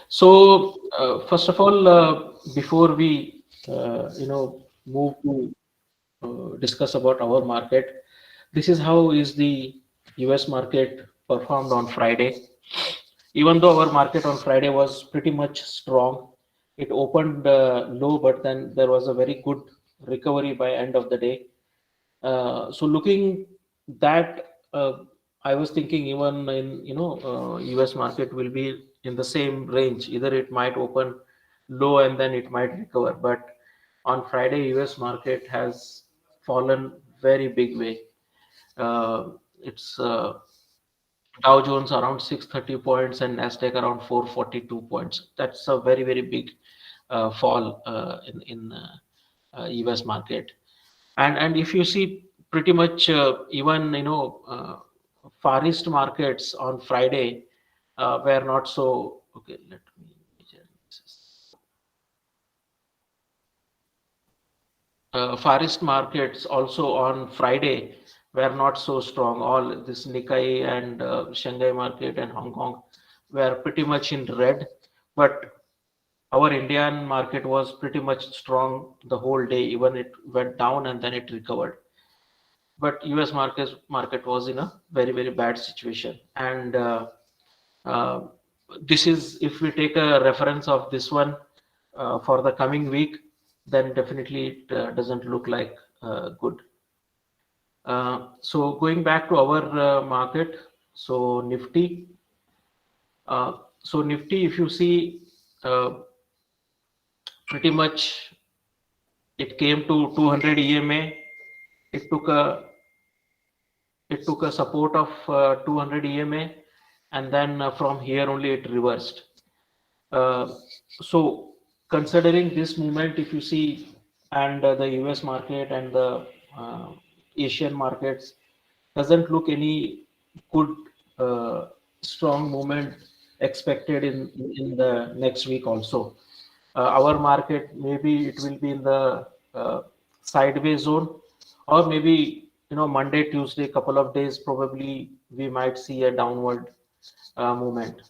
So, first of all, before we, move to discuss about our market, this is how is the US market performed on Friday. Even though our market on Friday was pretty much strong, it opened low, but then there was a very good recovery by end of the day. So looking that, I was thinking even in US market will be in the same range. Either it might open low and then it might recover. But on Friday, US market has fallen very big way. It's Dow Jones around 630 points and Nasdaq around 442 points. That's a very very big fall in US market. And if you see pretty much even Far East markets on Friday were not so okay. Let me measure this. Far East markets also on Friday were not so strong. All this Nikkei and Shanghai market and Hong Kong were pretty much in red, but our Indian market was pretty much strong the whole day. Even it went down and then it recovered. But US market was in a very very bad situation, and uh, this is if we take a reference of this one for the coming week, then definitely it doesn't look like good. So going back to our market, so Nifty, if you see, uh, pretty much it came to 200 EMA. It took a it took a support of 200 EMA, and then from here only it reversed. Uh, so considering this movement, if you see, and the US market and the uh, Asian markets doesn't look any good strong movement expected in the next week also. Our market maybe it will be in the sideways zone, or maybe Monday, Tuesday, couple of days probably we might see a downward movement.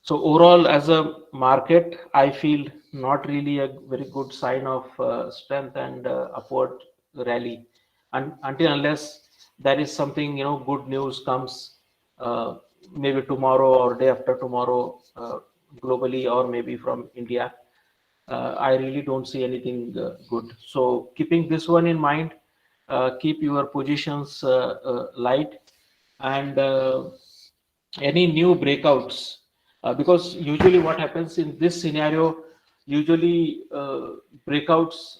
So overall, as a market, I feel not really a very good sign of strength and upward rally, until unless there is something good news comes, uh, maybe tomorrow or day after tomorrow, globally or maybe from India. I really don't see anything good. So keeping this one in mind, keep your positions light, and any new breakouts, because usually what happens in this scenario, usually breakouts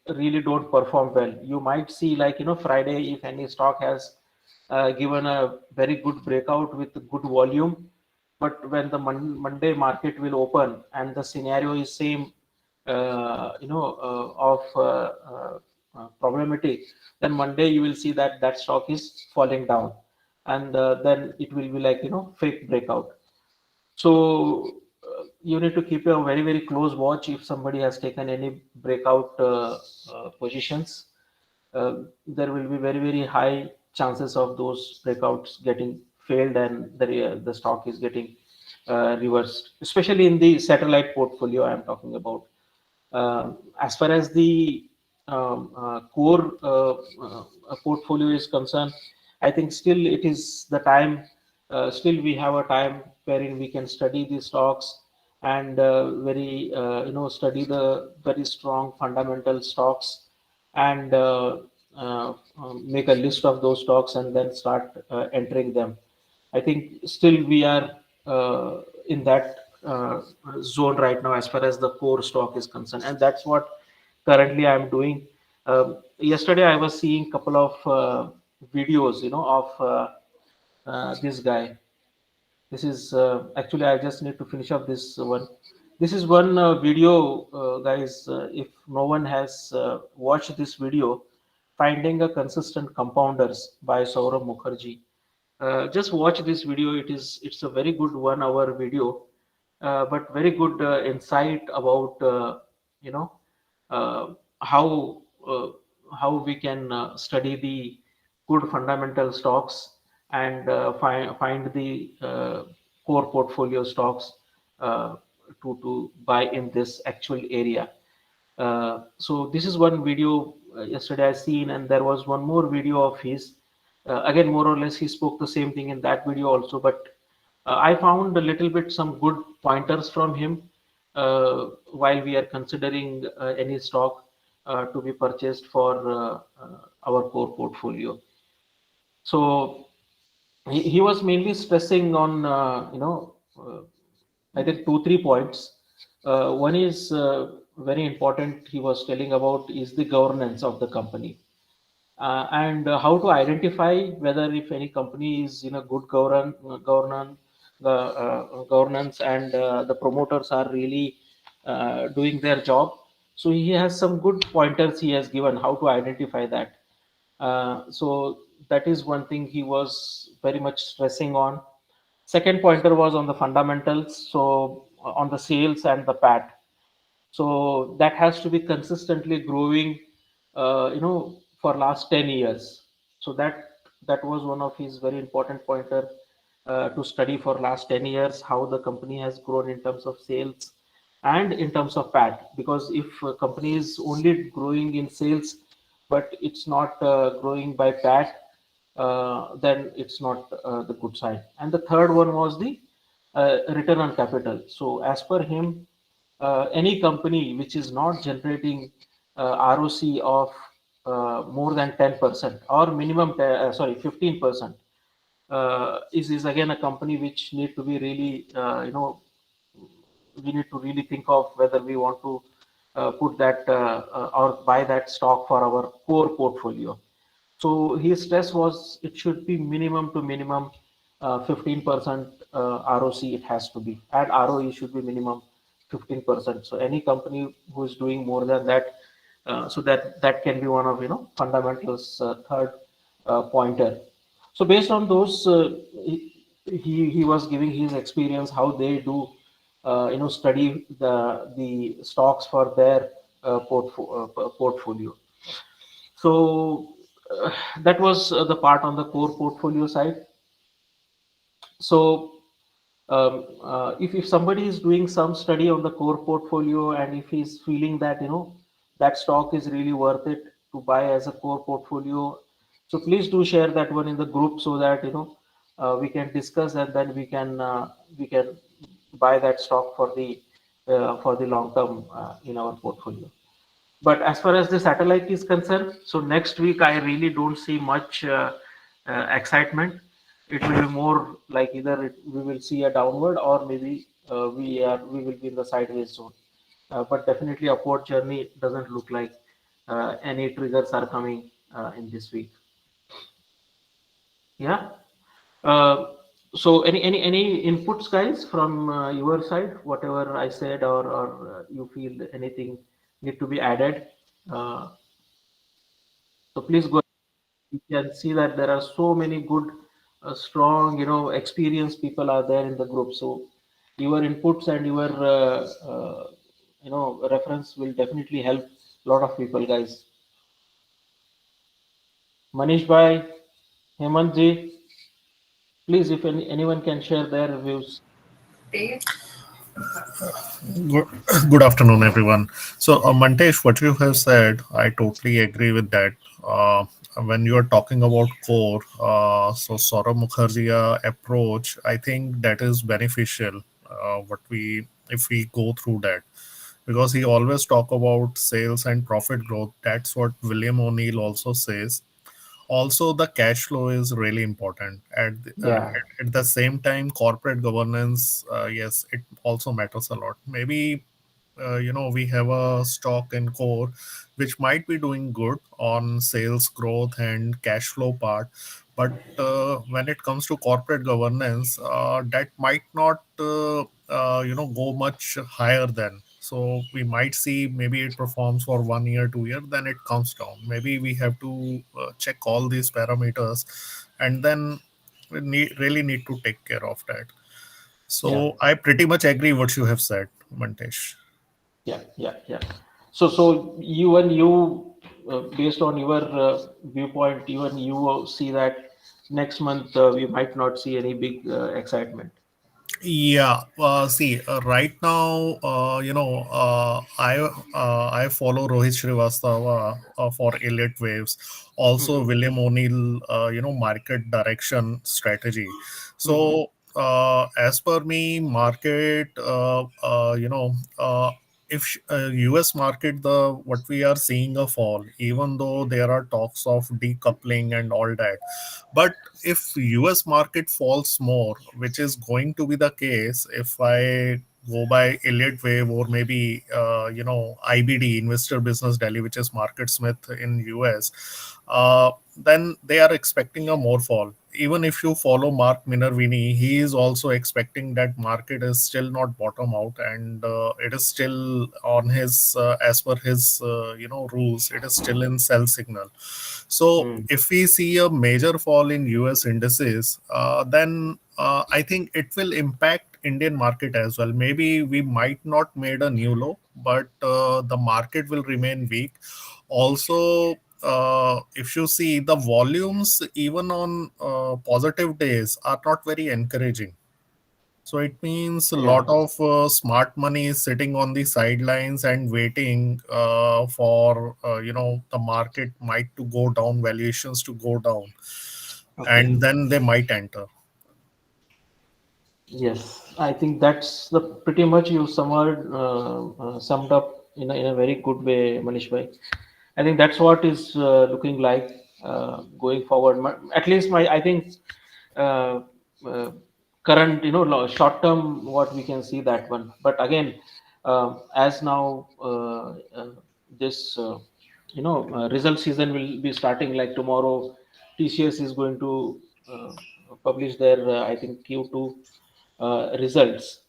really don't perform well. You might see, like Friday, if any stock has given a very good breakout with good volume, but when the Monday market will open and the scenario is same, of problematic, then Monday you will see that that stock is falling down, and then it will be like fake breakout. So you need to keep a very very close watch if somebody has taken any breakout positions. There will be very very high chances of those breakouts getting failed, and the stock is getting reversed, especially in the satellite portfolio I am talking about. As far as the core portfolio is concerned, I think still it is the time. Still, we have a time wherein we can study the stocks and very study the very strong fundamental stocks, and make a list of those stocks and then start entering them. I think still we are in that zone right now as far as the core stock is concerned, and that's what currently I'm doing. Yesterday, I was seeing couple of videos, of this guy. This is actually I just need to finish up this one. This is one video, guys. If no one has watched this video, finding a consistent compounders by Saurabh Mukherjee. Just watch this video. It's a very good 1 hour video, but very good insight about you know uh, how uh, how we can study the good fundamental stocks and find the core portfolio stocks, to buy in this actual area. So this is one video yesterday I seen, and there was one more video of his. Again, more or less, he spoke the same thing in that video also. But I found a little bit some good pointers from him while we are considering any stock to be purchased for our core portfolio. So he was mainly stressing on I think 2 3 points. One is very important. He was telling about is the governance of the company, and how to identify whether if any company is in a good governance, and the promoters are really doing their job. So he has some good pointers he has given how to identify that. So that is one thing he was very much stressing on. Second pointer was on the fundamentals, so on the sales and the PAT. So that has to be consistently growing, for last 10 years. So that was one of his very important pointer to study for last 10 years, how the company has grown in terms of sales and in terms of PAT. Because if a company is only growing in sales, but it's not growing by PAT, then it's not the good sign. And the third one was the return on capital. So as per him, any company which is not generating ROC of more than 10% or minimum, 15%, is again a company which need to be really, we need to really think of whether we want to put that or buy that stock for our core portfolio. So his stress was it should be minimum to minimum 15% ROC it has to be, and ROE should be minimum 15%. So any company who is doing more than that, so that can be one of fundamentals, third pointer. So based on those, he was giving his experience how they do study the stocks for their portfolio. So that was the part on the core portfolio side. So if somebody is doing some study on the core portfolio, and if he's feeling that that stock is really worth it to buy as a core portfolio, so please do share that one in the group, so that we can discuss, and then we can buy that stock for the long term in our portfolio. But as far as the satellite is concerned, so next week I really don't see much excitement. It will be more like either we will see a downward, or maybe we will be in the sideways zone. But definitely upward journey doesn't look like any triggers are coming in this week. Yeah. Uh, so any inputs, guys, from your side? Whatever I said, or you feel anything need to be added? Uh, so please go. You can see that there are so many good, strong, experienced people are there in the group. So your inputs and your reference will definitely help a lot of people, guys. Manish bhai, Hemant ji, please, if anyone can share their reviews. Good, good afternoon, everyone. So, Mantesh, what you have said, I totally agree with that. When you are talking about core, so Saurabh Mukherjee approach, I think that is beneficial. What we if we go through that, because he always talk about sales and profit growth. That's what William O'Neill also says. Also, the cash flow is really important. Yeah, At the same time, corporate governance, yes, it also matters a lot. Maybe we have a stock in core which might be doing good on sales growth and cash flow part, but when it comes to corporate governance, that might not go much higher than. So we might see maybe it performs for 1 year 2 year, then it comes down. Maybe we have to check all these parameters, and then really need to take care of that. yeah, So I pretty much agree what you have said, Mantesh. yeah. So even you, based on your viewpoint, even you see that next month we might not see any big excitement. Yeah, see, right now, I follow Rohit Srivastava for Elliott Waves, also Mhm, William O'Neill, market direction strategy. mhm. So, as per me, market, if US market, the what we are seeing a fall, even though there are talks of decoupling and all that, but if US market falls more, which is going to be the case if I go by Elliott Wave or maybe IBD, Investor Business Daily, which is Market Smith in US, then they are expecting a more fall. Even if you follow Mark Minervini, he is also expecting that market is still not bottom out, and it is still on his as per his rules, it is still in sell signal. So Mm. if we see a major fall in US indices, then I think it will impact Indian market as well. Maybe we might not made a new low, but the market will remain weak. Also, if you see the volumes, even on positive days, are not very encouraging. So it means a Yeah. lot of smart money is sitting on the sidelines and waiting for the market might to go down, valuations to go down, Okay. and then they might enter. Yes, I think that's the pretty much you summed up in a very good way, Manish bhai. I think that's what is looking like going forward. At least my I think uh, uh, current short term what we can see that one. But again, as now this result season will be starting like tomorrow. TCS is going to publish their I think Q2 results.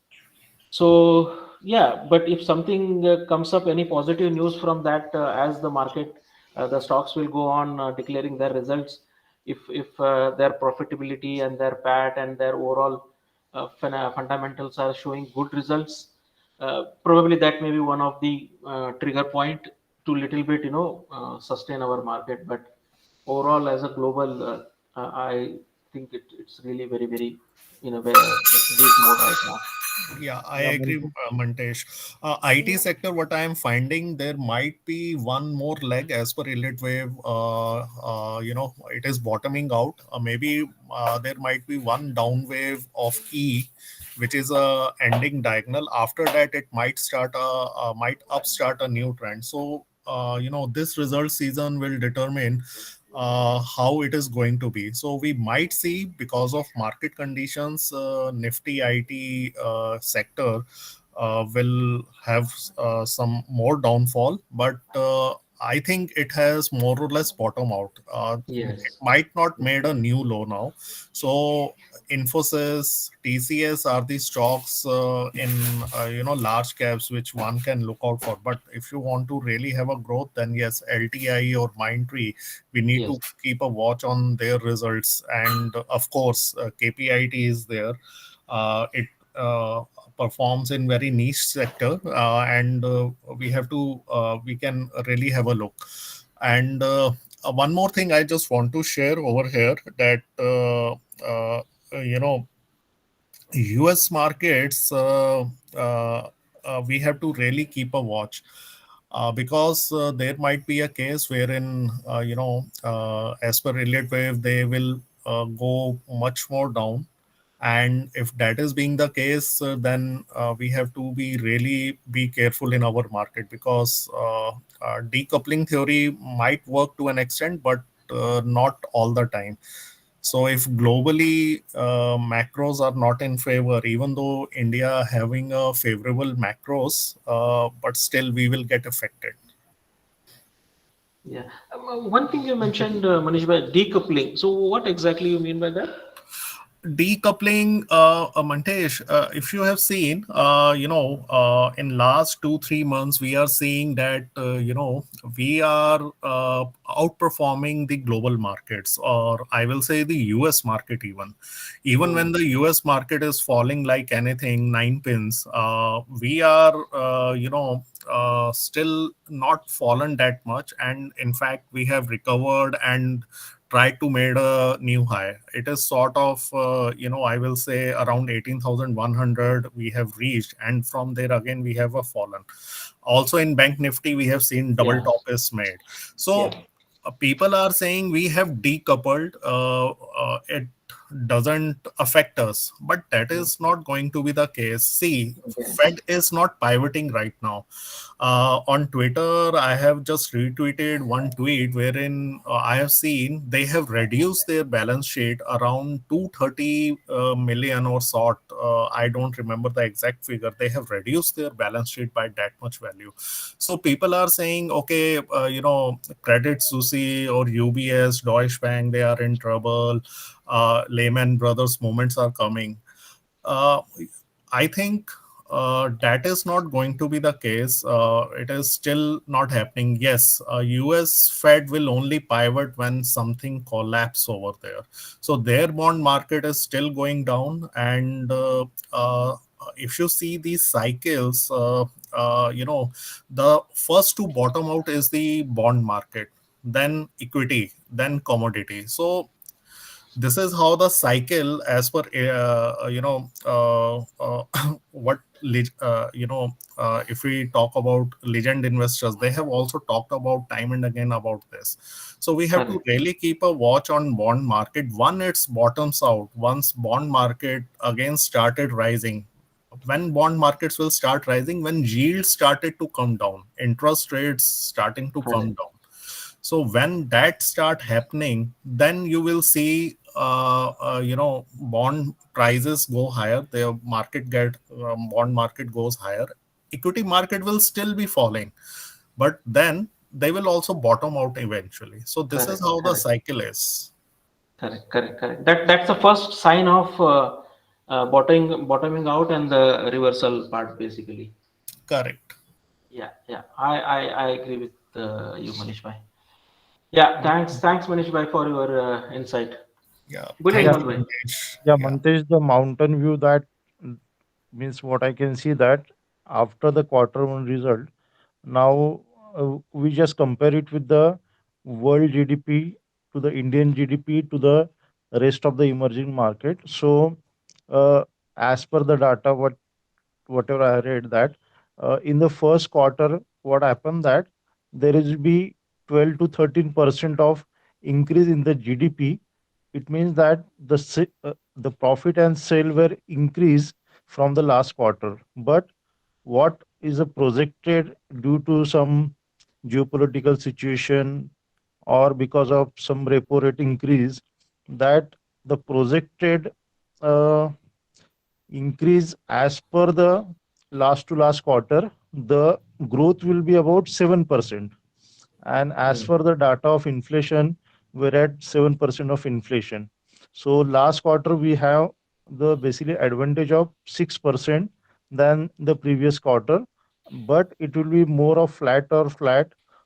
So yeah, but if something comes up, any positive news from that, as the market, the stocks will go on declaring their results. If their profitability and their PAT and their overall fundamentals are showing good results, probably that may be one of the trigger point to little bit sustain our market. But overall, as a global, I think it's really very in a way weak mode right now. Yeah, I Yeah, agree, Manish. Mantesh. IT sector, what I am finding, there might be one more leg as per Elliott Wave. It is bottoming out. Maybe there might be one down wave of E, which is a ending diagonal. After that, it might might upstart a new trend. So, this result season will determine how it is going to be. So we might see, because of market conditions, Nifty IT sector will have some more downfall, but I think it has more or less bottom out. It Yes. might not made a new low now. So Infosys, TCS are the stocks in large caps which one can look out for. But if you want to really have a growth, then yes, LTI or Mindtree, we need Yes. to keep a watch on their results. And of course, KPIT is there. It performs in very niche sector, and we can really have a look. And one more thing I just want to share over here, that uh, you know US markets, we have to really keep a watch, because there might be a case wherein, as per Elliott Wave, they will go much more down. And if that is being the case, then we have to be careful in our market, because decoupling theory might work to an extent, but not all the time. So if globally macros are not in favor, even though India having a favorable macros, but still we will get affected. Yeah. One thing you mentioned, Manish, by decoupling. So what exactly you mean by that? Decoupling, Mantesh, if you have seen, in last 2 3 months, we are seeing that we are outperforming the global markets, or I will say the US market. Even Hmm. when the US market is falling like anything, nine pins, we are still not fallen that much, and in fact we have recovered and tried to made a new high. It is sort of, I will say around 18,100 we have reached, and from there again we have a fallen. Also in Bank Nifty, we have seen double Yeah, top is made. yeah. So people are saying we have decoupled. It doesn't affect us, but that Mm. is not going to be the case. See, Okay. Fed is not pivoting right now. On Twitter, I have just retweeted one tweet wherein I have seen they have reduced their balance sheet around 230 million or sort. I don't remember the exact figure. They have reduced their balance sheet by that much value. So people are saying, okay, Credit Suisse or UBS, Deutsche Bank, they are in trouble. Lehman Brothers moments are coming. Uh, I think that is not going to be the case. It is still not happening. Yes, US Fed will only pivot when something collapse over there. So their bond market is still going down. And if you see these cycles, the first to bottom out is the bond market, then equity, then commodity. So this is how the cycle, as per what if we talk about legend investors, they have also talked about time and again about this. So we have to Correct. really keep a watch on bond market. One, it's bottoms out once bond market again started rising. When bond markets will start rising, when yields started to come down, interest rates starting to come Correct. down. So when that start happening, then you will see bond prices go higher. The market get bond market goes higher. Equity market will still be falling, but then they will also bottom out eventually. So this is Correct. how the Correct. cycle is. Correct. Correct. Correct. That's the first sign of bottoming out and the reversal part basically. Correct. Yeah. Yeah. I agree with you, Manish bhai. Yeah. Thanks, Manish bhai, for your insight. Yeah. Good Yeah, Hemal Thank you, bhai. Mangesh. yeah, Yeah. Mantesh, the mountain view that mm, means what I can see that after the quarter one result, now we just compare it with the world GDP to the Indian GDP to the rest of the emerging market. So, as per the data, whatever I read that in the first quarter, what happened that there is be 12 to 13% of increase in the GDP. It means that the profit and sale were increased from the last quarter. But what is a projected due to some geopolitical situation or because of some repo rate increase, that the projected uh, increase as per the last to last quarter, the growth will be about 7%. And as Hmm. per the data of inflation, we're at 7% of inflation. So last quarter we have the basically advantage of 6% than the previous quarter, but it will be more of flat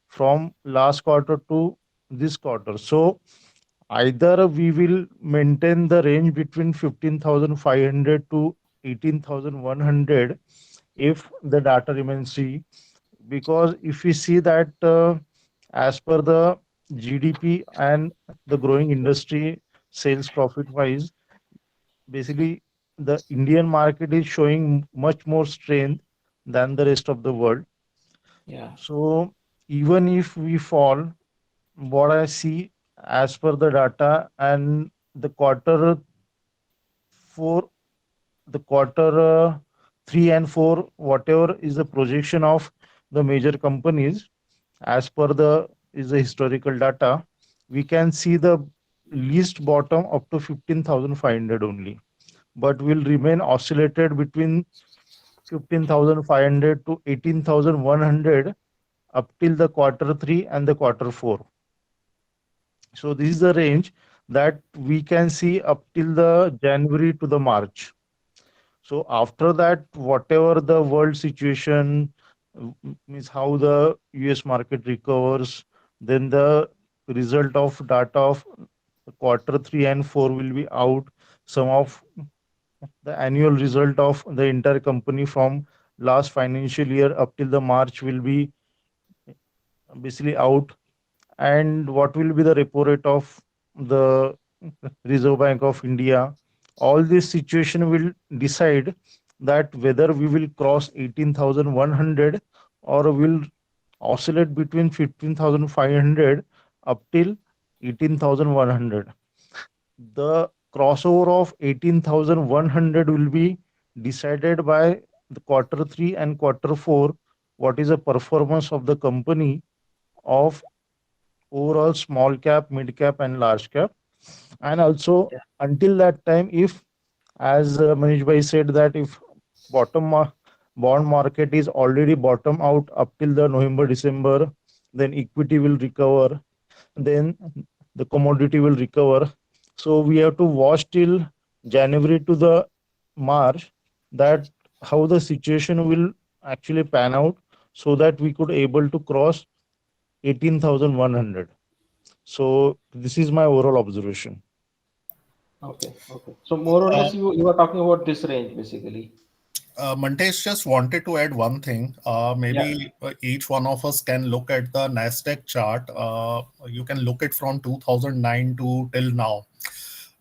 from last quarter to this quarter. So either we will maintain the range between 15,500 to 18,100 if the data remains C, because if we see that as per the GDP and the growing industry sales profit wise, basically the Indian market is showing much more strength than the rest of the world. Yeah. So even if we fall, what I see as per the data and the four, the quarter 3 and 4, whatever is the projection of the major companies, as per the is the historical data, we can see the least bottom up to 15,500 only, but will remain oscillated between 15,500 to 18,100 up till the quarter 3 and the quarter 4. So this is the range that we can see up till the January to the March. So after that, whatever the world situation means how the US market recovers, then the result of data of quarter 3 and 4 will be out. Some of the annual result of the entire company from last financial year up till the March will be basically out. And what will be the repo rate of the Reserve Bank of India, all this situation will decide that whether we will cross 18,100 or will oscillate between 15,500 up till 18,100. The crossover of 18,100 will be decided by the quarter 3 and quarter 4, what is the performance of the company of overall small cap, mid cap, and large cap. And also, Yeah. until that time, if, as Manish Bhai said, that if bottom bond market is already bottom out up till the November, December, then equity will recover, then the commodity will recover. So we have to watch till January to the March, that how the situation will actually pan out, so that we could able to cross 18,100. So this is my overall observation. Okay. Okay. So more or Uh, less, you are talking about this range basically. Mantesh just wanted to add one thing. Yeah. Maybe each one of us can look at the Nasdaq chart. You can look it from 2009 to till now.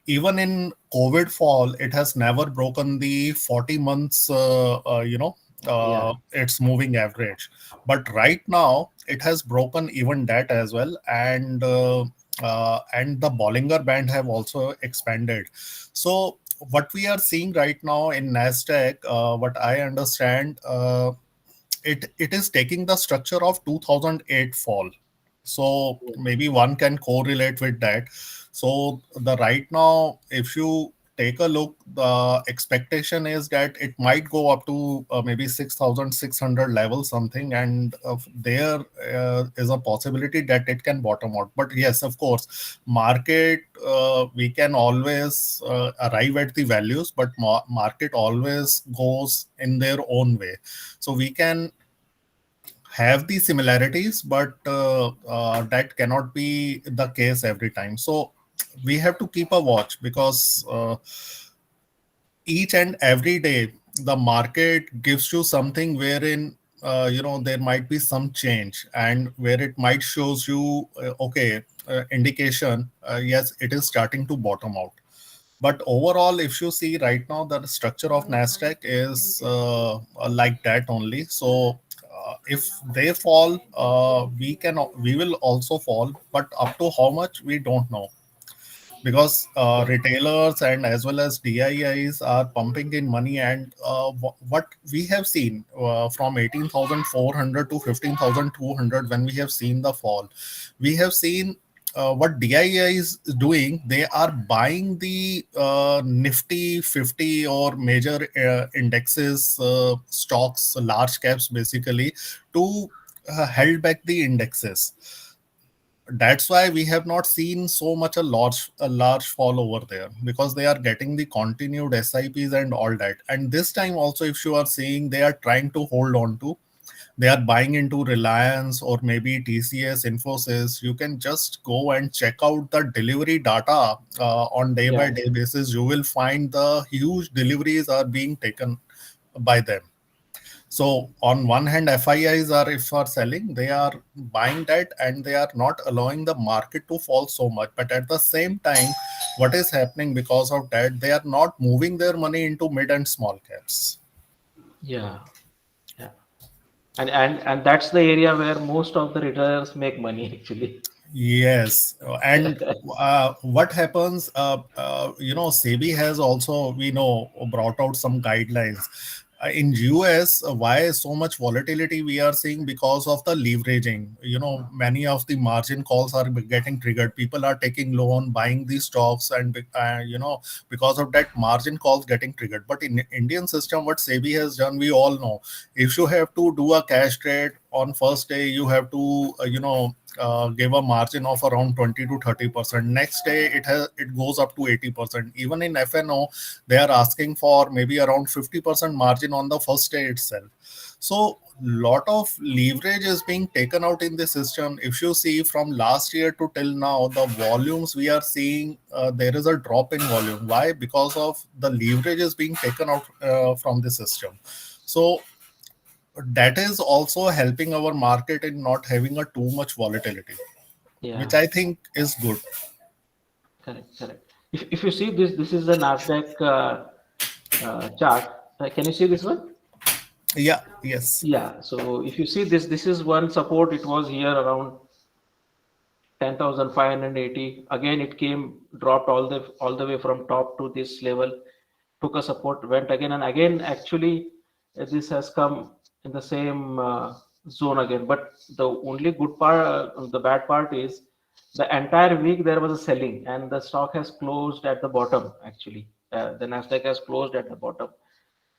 Even in COVID fall, it has never broken the 40 months, Yeah. its moving average. But right now, it has broken even that as well, and the Bollinger Band have also expanded. So what we are seeing right now in Nasdaq, what I understand, it is taking the structure of 2008 fall. So Yeah. maybe one can correlate with that. So the right now, if you take a look, the expectation is that it might go up to maybe 6,600 level something, and there is a possibility that it can bottom out. But yes, of course, market, we can always arrive at the values, but market always goes in their own way. So we can have the similarities, but that cannot be the case every time. So we have to keep a watch, because each and every day the market gives you something wherein there might be some change, and where it might shows you okay, indication, yes, it is starting to bottom out. But overall, if you see right now, the structure of Nasdaq is like that only. So if they fall, we will also fall, but up to how much we don't know, because Yeah. retailers and as well as DIIs are pumping in money. And what we have seen from 18,400 to 15,200, when we have seen the fall, we have seen what DII is doing. They are buying the Nifty 50 or major indexes, stocks, large caps basically, to held back the indexes. That's why we have not seen so much a large fall over there, because they are getting the continued SIPs and all that. And this time also, if you are seeing, they are trying to hold on to, they are buying into Reliance or maybe TCS, Infosys. You can just go and check out the delivery data on day by Yeah. day basis. You will find the huge deliveries are being taken by them. So on one hand, FIIs are, if are selling, they are buying that, and they are not allowing the market to fall so much. But at the same time, what is happening because of that? They are not moving their money into mid and small caps. Yeah. Yeah. And that's the area where most of the retailers make money actually. Yes, and what happens? SEBI has also, we know, brought out some guidelines. In US, why so much volatility we are seeing? Because of the leveraging. Many of the margin calls are getting triggered. People are taking loan, buying these stocks, and because of that, margin calls getting triggered. But in Indian system, what SEBI has done, we all know. If you have to do a cash trade on first day, you have to give a margin of around 20 to 30%. Next day it goes up to 80%. Even in FNO, they are asking for maybe around 50% margin on the first day itself. So lot of leverage is being taken out in the system. If you see from last year to till now, the volumes we are seeing, there is a drop in volume. Why? Because of the leverage is being taken out from the system. So that is also helping our market in not having a too much volatility, which Yeah. I think is good. Correct. If you see this, this is the Nasdaq chart. Can you see this one? Yeah, yes. Yeah. So if you see this, this is one support. It was here around 10,580. Again, it came, dropped all the way from top to this level, took a support, went again and again. Actually, this has come in the same zone again. But the only good part, the bad part is the entire week there was a selling, and the stock has closed at the bottom. Actually, the Nasdaq has closed at the bottom.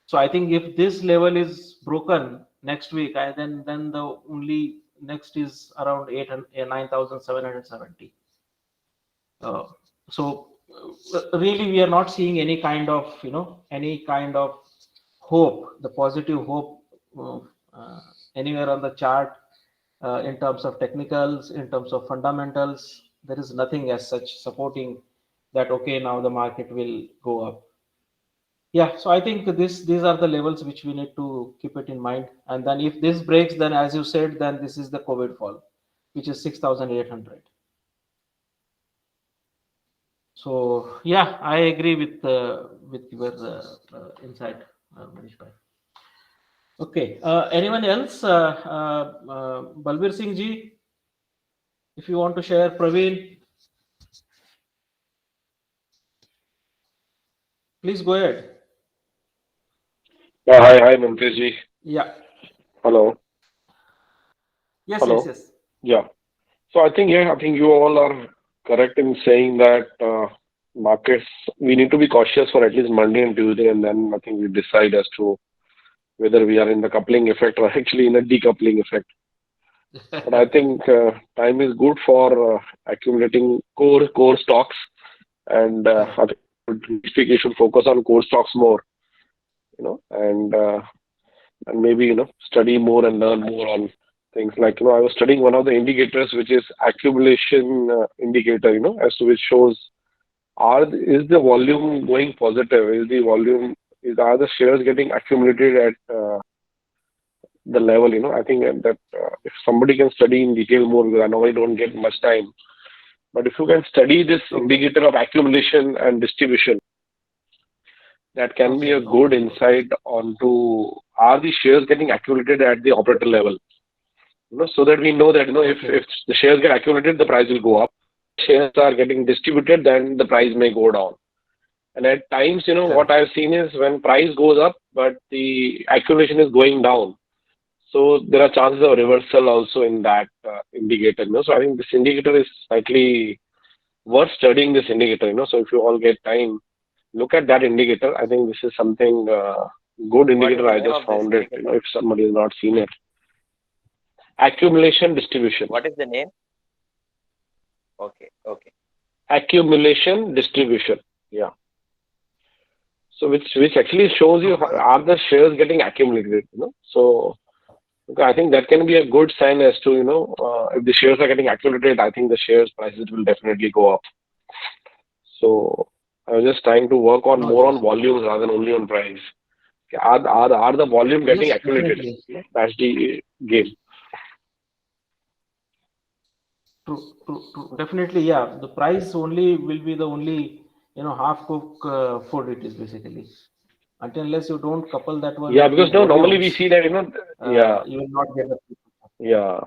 So I think if this level is broken next week, then the only next is around 9,770. Uh, so really, we are not seeing any kind of any kind of hope, the positive hope anywhere on the chart in terms of technicals, in terms of fundamentals. There is nothing as such supporting that. Okay, now the market will go up. Yeah, so I think these are the levels which we need to keep it in mind. And then if this breaks, then as you said, then this is the COVID fall, which is 6,800. So yeah, I agree with your insight, Manish bhai. Okay, anyone else? Balbir Singh ji, if you want to share, Praveen, please go ahead. Yeah, hi, Mumtaz ji. Yeah. Hello, Yes, yes, hello. yes. Yeah. So I think you all are correct in saying that markets, we need to be cautious for at least Monday and Tuesday, and then I think we decide as to whether we are in the coupling effect or actually in a decoupling effect. But I think time is good for accumulating core stocks, and I think we should focus on core stocks more, and maybe study more and learn more on things like I was studying one of the indicators which is accumulation indicator, as to which shows is the volume going positive, are the shares getting accumulated at the level. I think that if somebody can study in detail more, because I normally don't get much time, but if you can study this indicator of accumulation and distribution, that can be a good insight onto are the shares getting accumulated at the operator level, so that we know that if the shares get accumulated, the price will go up. Shares are getting distributed, then the price may go down. And at times, what I've seen is when price goes up, but the accumulation is going down. So there are chances of reversal also in that indicator. So I think this indicator is slightly worth studying. This indicator, so if you all get time, look at that indicator. I think this is something good indicator. I just found it. If somebody has not seen it, accumulation distribution. What is the name? Okay. Accumulation distribution. Yeah. So which actually shows you are the shares getting accumulated. So I think that can be a good sign as to if the shares are getting accumulated, I think the shares prices will definitely go up. So I was just trying to work on more on volumes rather than only on price. Are the volume getting accumulated? That's the game. True. Definitely, yeah. The price only will be the only half cook food it is basically. Unless you don't couple that one. Yeah, because normally we see that you will not get the. Yeah.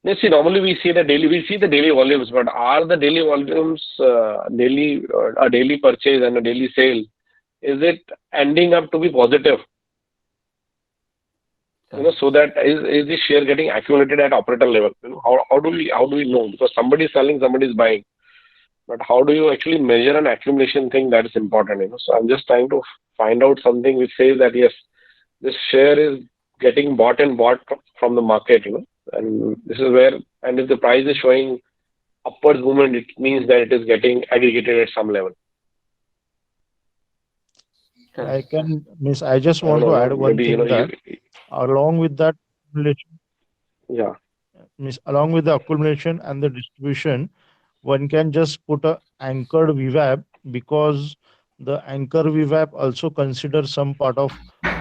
Let's see. Normally we see the daily volumes, but are the daily volumes a daily purchase and a daily sale? Is it ending up to be positive? So that is the share getting accumulated at operator level? How do we know? Because somebody is selling, somebody is buying, but how do you actually measure an accumulation thing? That is important. So I'm just trying to find out something which says that yes, this share is getting bought from the market. And this is where, and if the price is showing upwards movement, it means that it is getting aggregated at some level. I just want to add one thing that along with that accumulation, along with the accumulation and the distribution, one can just put a anchored VWAP, because the anchor VWAP also considers some part of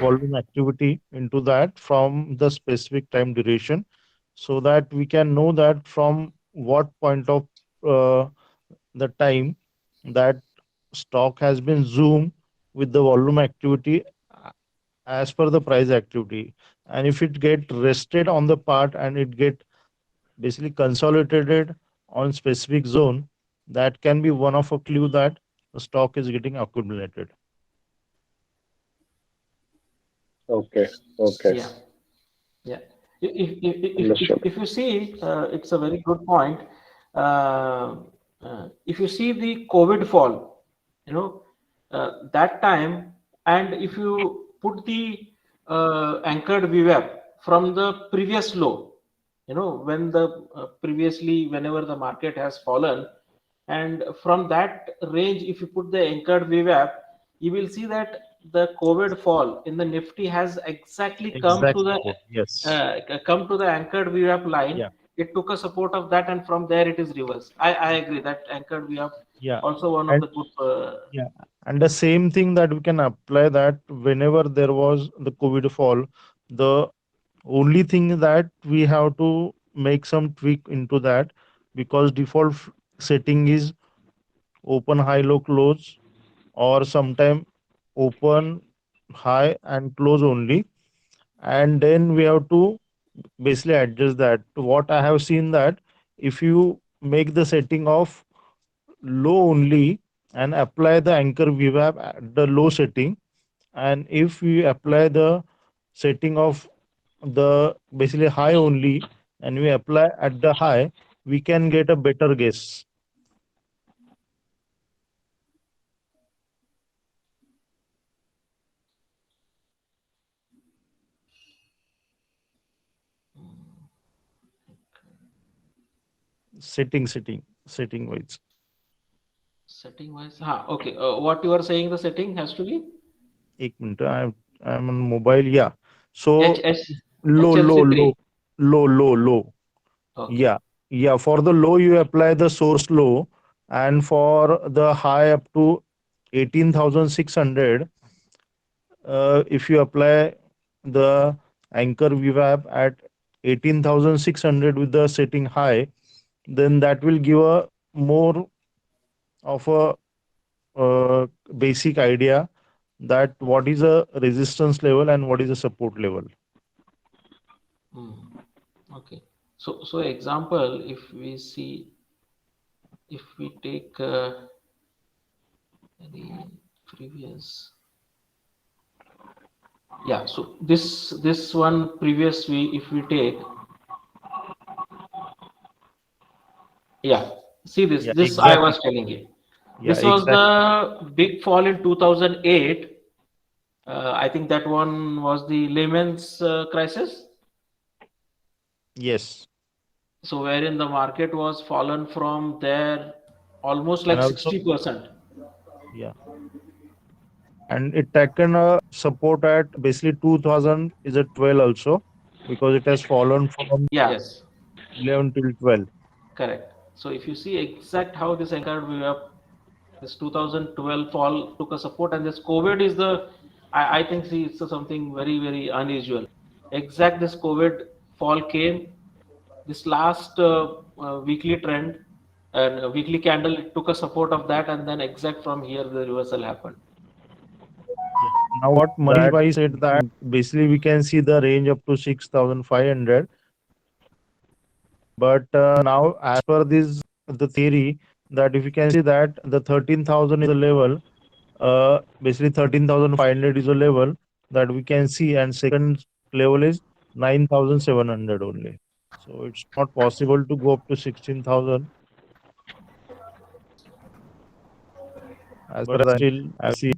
volume activity into that from the specific time duration, so that we can know that from what point of the time that stock has been zoomed with the volume activity as per the price activity, and if it get rested on the part and it get basically consolidated on specific zone, that can be one of a clue that the stock is getting accumulated. Okay. Okay. Yeah. Yeah. Understood. If you see, it's a very good point. If you see the COVID fall, that time, and if you put the anchored VWAP from the previous low, when the previously, whenever the market has fallen, and from that range, if you put the anchored VWAP, you will see that the COVID fall in the Nifty has exactly Exact support. Yes. come to the anchored VWAP line. Yeah. It took a support of that, and from there it is reversed. I agree that anchored VWAP Yeah. also one of And the good. yeah. And the same thing that we can apply that whenever there was the COVID fall, the only thing that we have to make some tweak into that, because default setting is open high low close, or sometime open high and close only, and then we have to basically adjust that to what I have seen, that if you make the setting of low only and apply the anchor VWAP at the low setting, and if we apply the setting of the basically high only and we apply at the high, we can get a better guess. Setting wise. Setting wise, okay. What you are saying, the setting has to be Ek minute, I'm on mobile. Yeah. So HS low, low, low, HLC3. low, low, low. Okay. Yeah. Yeah. For the low, you apply the source low, and for the high up to 18,600, if you apply the anchor VWAP at 18,600 with the setting high, then that will give a more of a basic idea that what is a resistance level and what is a support level. Hmm. Okay. So example, if we see, if we take the previous, yeah. So this one previous, we if we take, yeah. See this. Yeah, This I exactly. was telling you. Yeah, This was exactly. the big fall in 2008. I think that one was the Lehman's crisis. Yes. So wherein the market was fallen from there almost And like also, 60%. yeah. And it taken a support at basically 2000 is a 12 also, because it has fallen from Yeah. Yes. 11 till 12. Correct. So if you see exact how this anchored we up, this 2012 fall took a support, and this COVID is the, I think see it's something very, very unusual. Exact this COVID fall came, this last weekly trend and a weekly candle, it took a support of that, and then exact from here the reversal happened. Yeah. Now, what Manish Bhai said that basically we can see the range up to 6,500. But now, as per this, the theory that if you can see that the 13,000 is a level, basically 13,500 is a level that we can see, and second level is 9,700 only. So it's not possible to go up to 16,000. As per that, still I see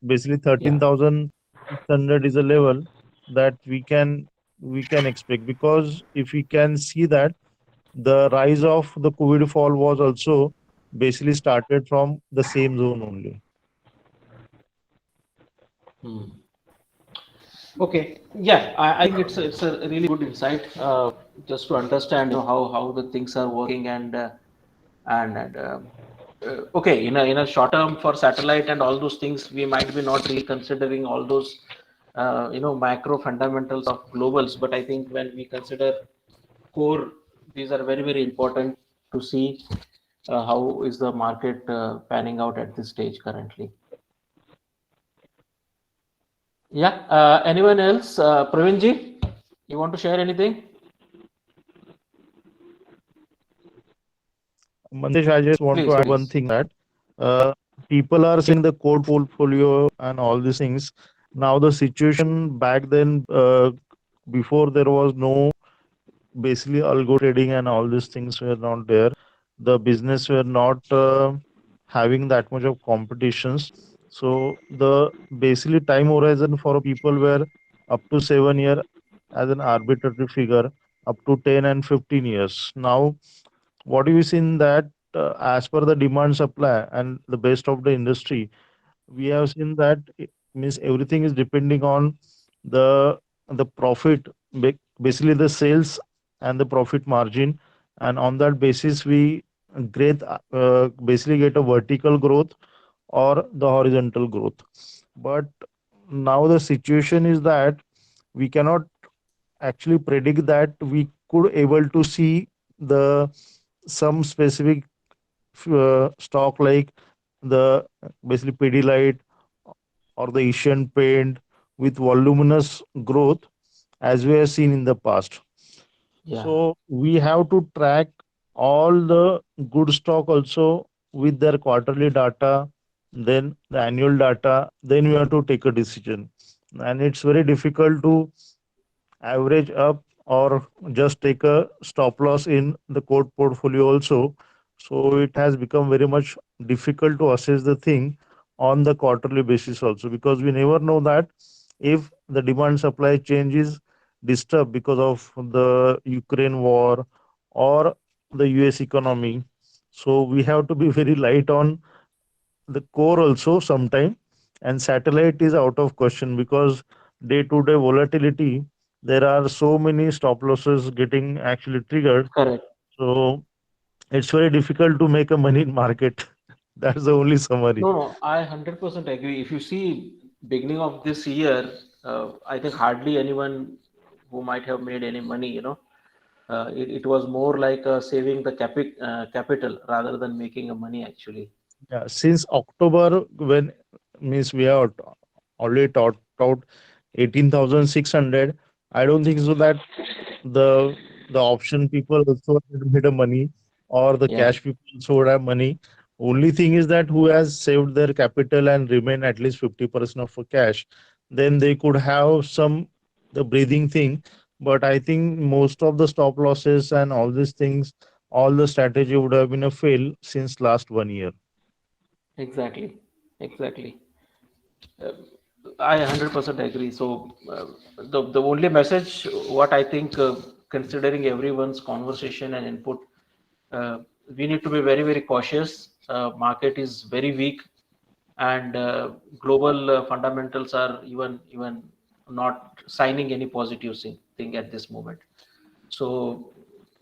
basically 13,600 is a level that we can expect, because if we can see that the rise of the COVID fall was also basically started from the same zone only. Hmm. Okay, yeah, I think it's a really good insight, just to understand how the things are working, and okay, in a short term for satellite and all those things, we might be not really considering all those macro fundamentals of globals, but I think when we consider core, these are very, very important to see. how is the market panning out at this stage currently. Yeah, anyone else? Pravinji, you want to share anything? Mandesh, I just want to Please, add one please. thing that uh, people are saying the code portfolio and all these things. Now the situation back then, before there was no basically algo trading and all these things were not there. The business were not having that much of competitions. So the basically time horizon for people were up to 7 year as an arbitrary figure, up to 10 and 15 years. Now what do you see in that, as per the demand supply and the best of the industry, we have seen that it means everything is depending on the profit, basically the sales and the profit margin, and on that basis we basically get a vertical growth or the horizontal growth. But now the situation is that we cannot actually predict that we could able to see the some specific stock like the basically Pidilite or the Asian Paint with voluminous growth as we have seen in the past. Yeah, So we have to track all the good stock also with their quarterly data, then the annual data, then we have to take a decision. And it's very difficult to average up or just take a stop loss in the code portfolio also. So it has become very much difficult to assess the thing on the quarterly basis also, because we never know that if the demand supply change is disturbed because of the Ukraine war or the US economy. So we have to be very light on the core also sometime, and satellite is out of question because day to day volatility, there are so many stop losses getting actually triggered. correct. So it's very difficult to make a money in market. That's the only summary. No, I 100% agree. If you see beginning of this year, I think hardly anyone who might have made any money, it was more like saving the capital rather than making a money actually. Yeah, since October, when means we have already taught out 18,600. I don't think so that the option people also made a money, or the Yeah, cash people also would have money. Only thing is that who has saved their capital and remain at least 50% of a cash, then they could have some the breathing thing. But I think most of the stop losses and all these things, all the strategy would have been a fail since last 1 year. exactly, exactly. Uh, I 100% agree. So the only message, what I think, considering everyone's conversation and input, uh, we need to be very very cautious. Market is very weak, and global fundamentals are even not signing any positive thing at this moment. So,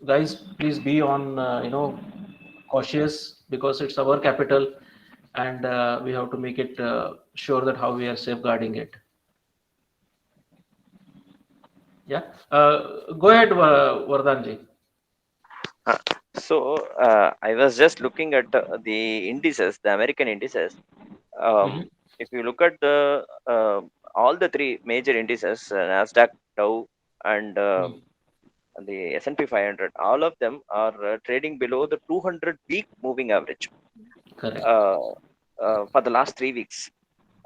guys, please be on cautious because it's our capital, and we have to make it sure that how we are safeguarding it. Yeah. Go ahead, Vardhanji. Uh, I was just looking at the indices, the American indices. Mhm. If you look at the all the three major indices, Nasdaq, Dow, and Mm. the S&P 500, all of them are trading below the 200 week moving average Correct. uh, for the last 3 weeks.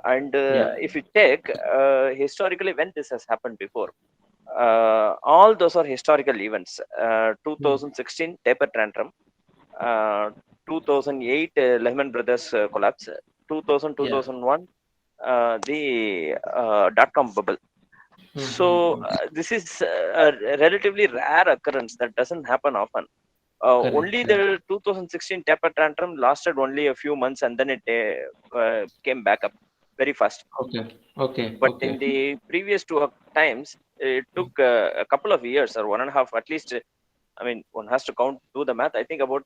And Yeah. if you check historically when this has happened before, all those are historical events. Mm. 2016 taper tantrum, uh, 2008 Lehman Brothers collapse, 2000 Yeah. 2001 the dot-com bubble. So Mm-hmm. this is a relatively rare occurrence that doesn't happen often. Correct. Only Correct. the 2016 taper tantrum lasted only a few months and then it came back up very fast. Okay. Okay. But in Okay. the previous two times, it took a couple of years or 1.5 at least. I mean, one has to count, do the math. I think about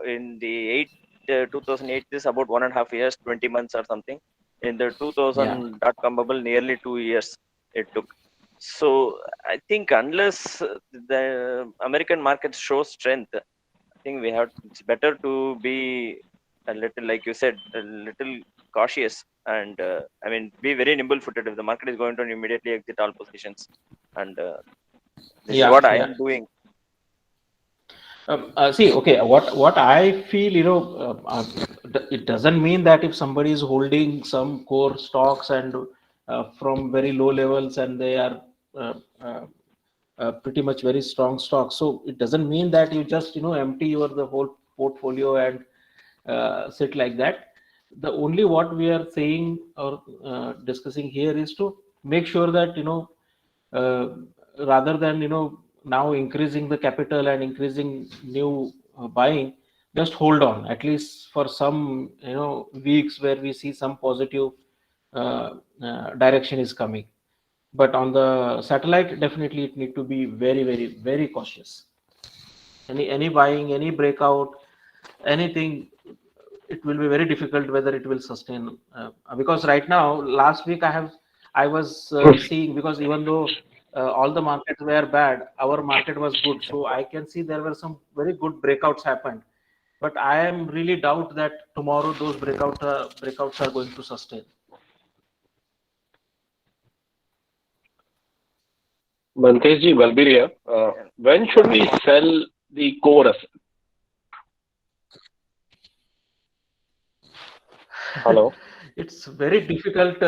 in the 2008, this about 1.5 years, 20 months or something. In the Yeah. 2000 dot-com bubble, nearly 2 years it took. So I think unless the American markets show strength, think it's better to be a little, like you said, a little cautious, and I mean, be very nimble-footed. If the market is going down, immediately exit all positions, and this is Yeah, what I yeah. am doing. See, okay, what I feel, it doesn't mean that if somebody is holding some core stocks and from very low levels and they are uh, uh, pretty much very strong stocks, so it doesn't mean that you just empty your the whole portfolio and sit like that. The only what we are saying or discussing here is to make sure that uh, rather than now increasing the capital and increasing new buying, just hold on at least for some weeks where we see some positive direction is coming. But on the satellite, definitely it need to be very, very, very cautious. Any buying, any breakout, anything, it will be very difficult whether it will sustain, because right now last week I was seeing, because even though all the markets were bad, our market was good, so I can see there were some very good breakouts happened, but I am really doubt that tomorrow those breakouts are going to sustain. Mantesh ji, Balbir here. When should we sell the core asset? Hello. It's very difficult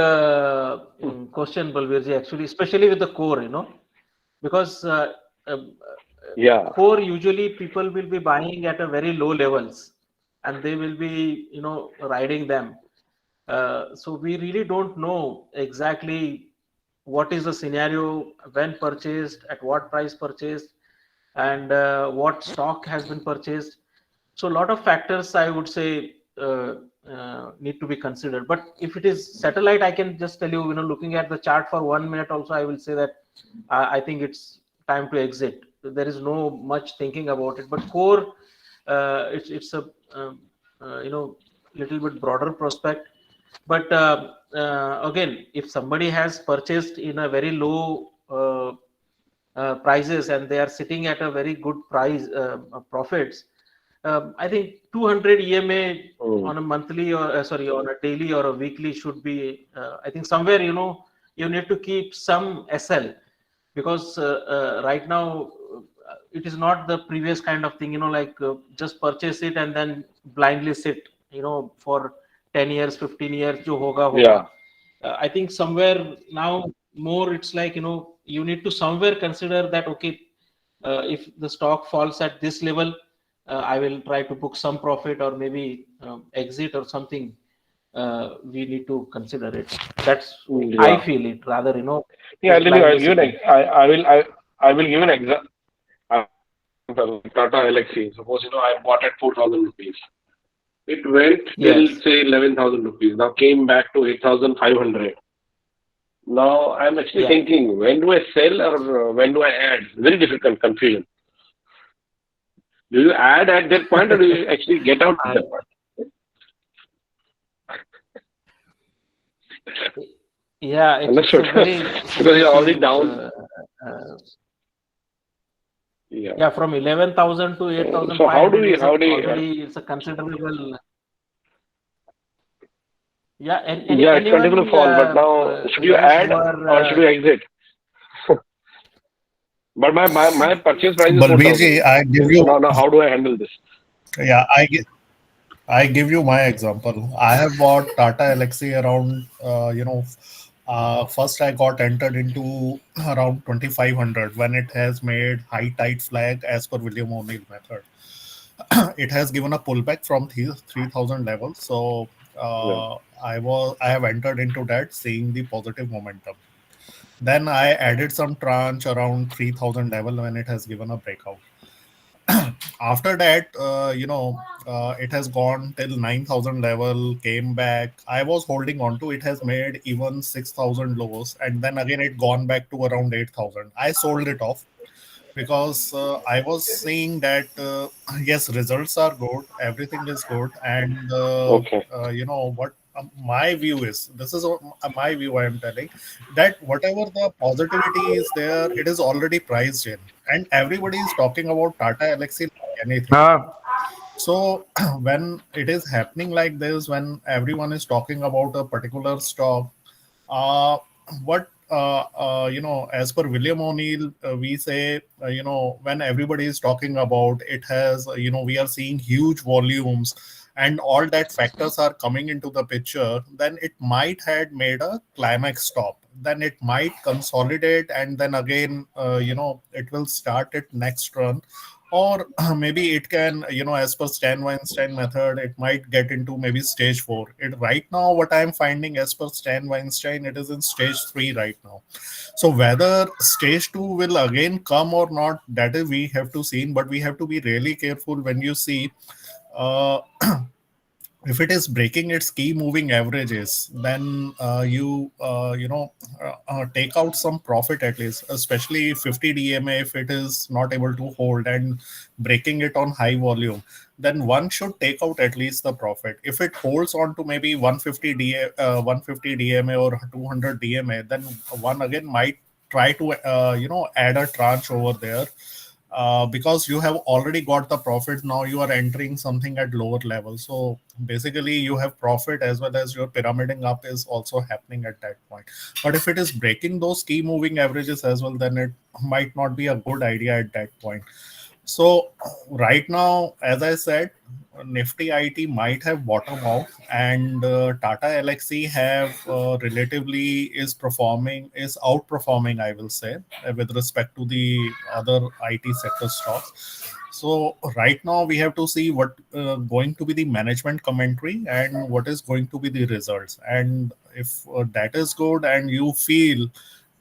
question, Balvirji, actually, especially with the core, because um, Yeah. core usually people will be buying at a very low levels and they will be riding them. So we really don't know exactly what is the scenario, when purchased, at what price purchased, and what stock has been purchased. So a lot of factors, I would say, need to be considered. But if it is satellite, I can just tell you, looking at the chart for 1 minute also, I will say that I think it's time to exit. There is no much thinking about it. But core, it's a little bit broader prospect. But again, if somebody has purchased in a very low prices and they are sitting at a very good price profits, I think 200 EMA on a monthly or sorry, on a daily or a weekly should be, I think somewhere, you need to keep some SL, because right now it is not the previous kind of thing, like just purchase it and then blindly sit, for 10 years, 15 years, jo hoga hoga. Yeah. I think somewhere now more it's like, you need to somewhere consider that, okay, if the stock falls at this level, I will try to book some profit or maybe exit or something. We need to consider it. That's I Yeah. feel it, rather, Yeah, just blindly sitting. I will give an example. Tata Elxsi. Suppose I bought at 4,000 rupees. It went till Yes. say 11,000 rupees. Now came back to 8,500. Now I'm actually Yeah. thinking, when do I sell or when do I add? Very difficult confusion. Do you add at that point or do you actually get out at that point? Yeah, it's a Understood. very Because you're already down. uh, Yeah. yeah, from 11,000 to So how do 8,500 we? is How do you? already, it's a considerable. Yeah, and Yeah, it's continuing to fall. But now, should you guys add who are or should you exit? But my purchase price is Balbir ji, 4,000. I give So you, now how do I handle this? yeah, I give you my example. I have bought Tata Elxsi around, first I got entered into around 2,500 when it has made high tide flag as per William O'Neill method. It has given a pullback from 3,000 level. So Yeah. I have entered into that seeing the positive momentum. Then I added some tranche around 3,000 level when it has given a breakout. After that, it has gone till 9,000 level, came back. I was holding on to it, has made even 6,000 lows, and then again it gone back to around 8,000. I sold it off because I was seeing that yes, results are good, everything is good, and Okay. what my view is. This is my view. I am telling that whatever the positivity is there, it is already priced in, and everybody is talking about Tata Elxsi like anything. So when it is happening like this, when everyone is talking about a particular stock, uh, what as per William O'Neill, we say, when everybody is talking about it has, we are seeing huge volumes and all that factors are coming into the picture, then it might had made a climax stop. Then it might consolidate and then again, it will start its next run. Or maybe it can, as per Stan Weinstein method, it might get into maybe stage 4. It right now, what I'm finding as per Stan Weinstein, it is in stage 3 right now. So whether stage 2 will again come or not, that is we have to see. But we have to be really careful when you see. Uh, if it is breaking its key moving averages, then take out some profit at least, especially 50 DMA. If it is not able to hold and breaking it on high volume, then one should take out at least the profit. If it holds on to maybe 150 DMA or 200 DMA, then one again might try to add a tranche over there, because you have already got the profit. Now you are entering something at lower level. So basically you have profit as well as your pyramiding up is also happening at that point. But if it is breaking those key moving averages as well, then it might not be a good idea at that point. So right now, as I said, Nifty IT might have bottomed out, and Tata Elxsi have relatively is outperforming, I will say, with respect to the other IT sector stocks. So right now we have to see what going to be the management commentary and what is going to be the results. And if that is good and you feel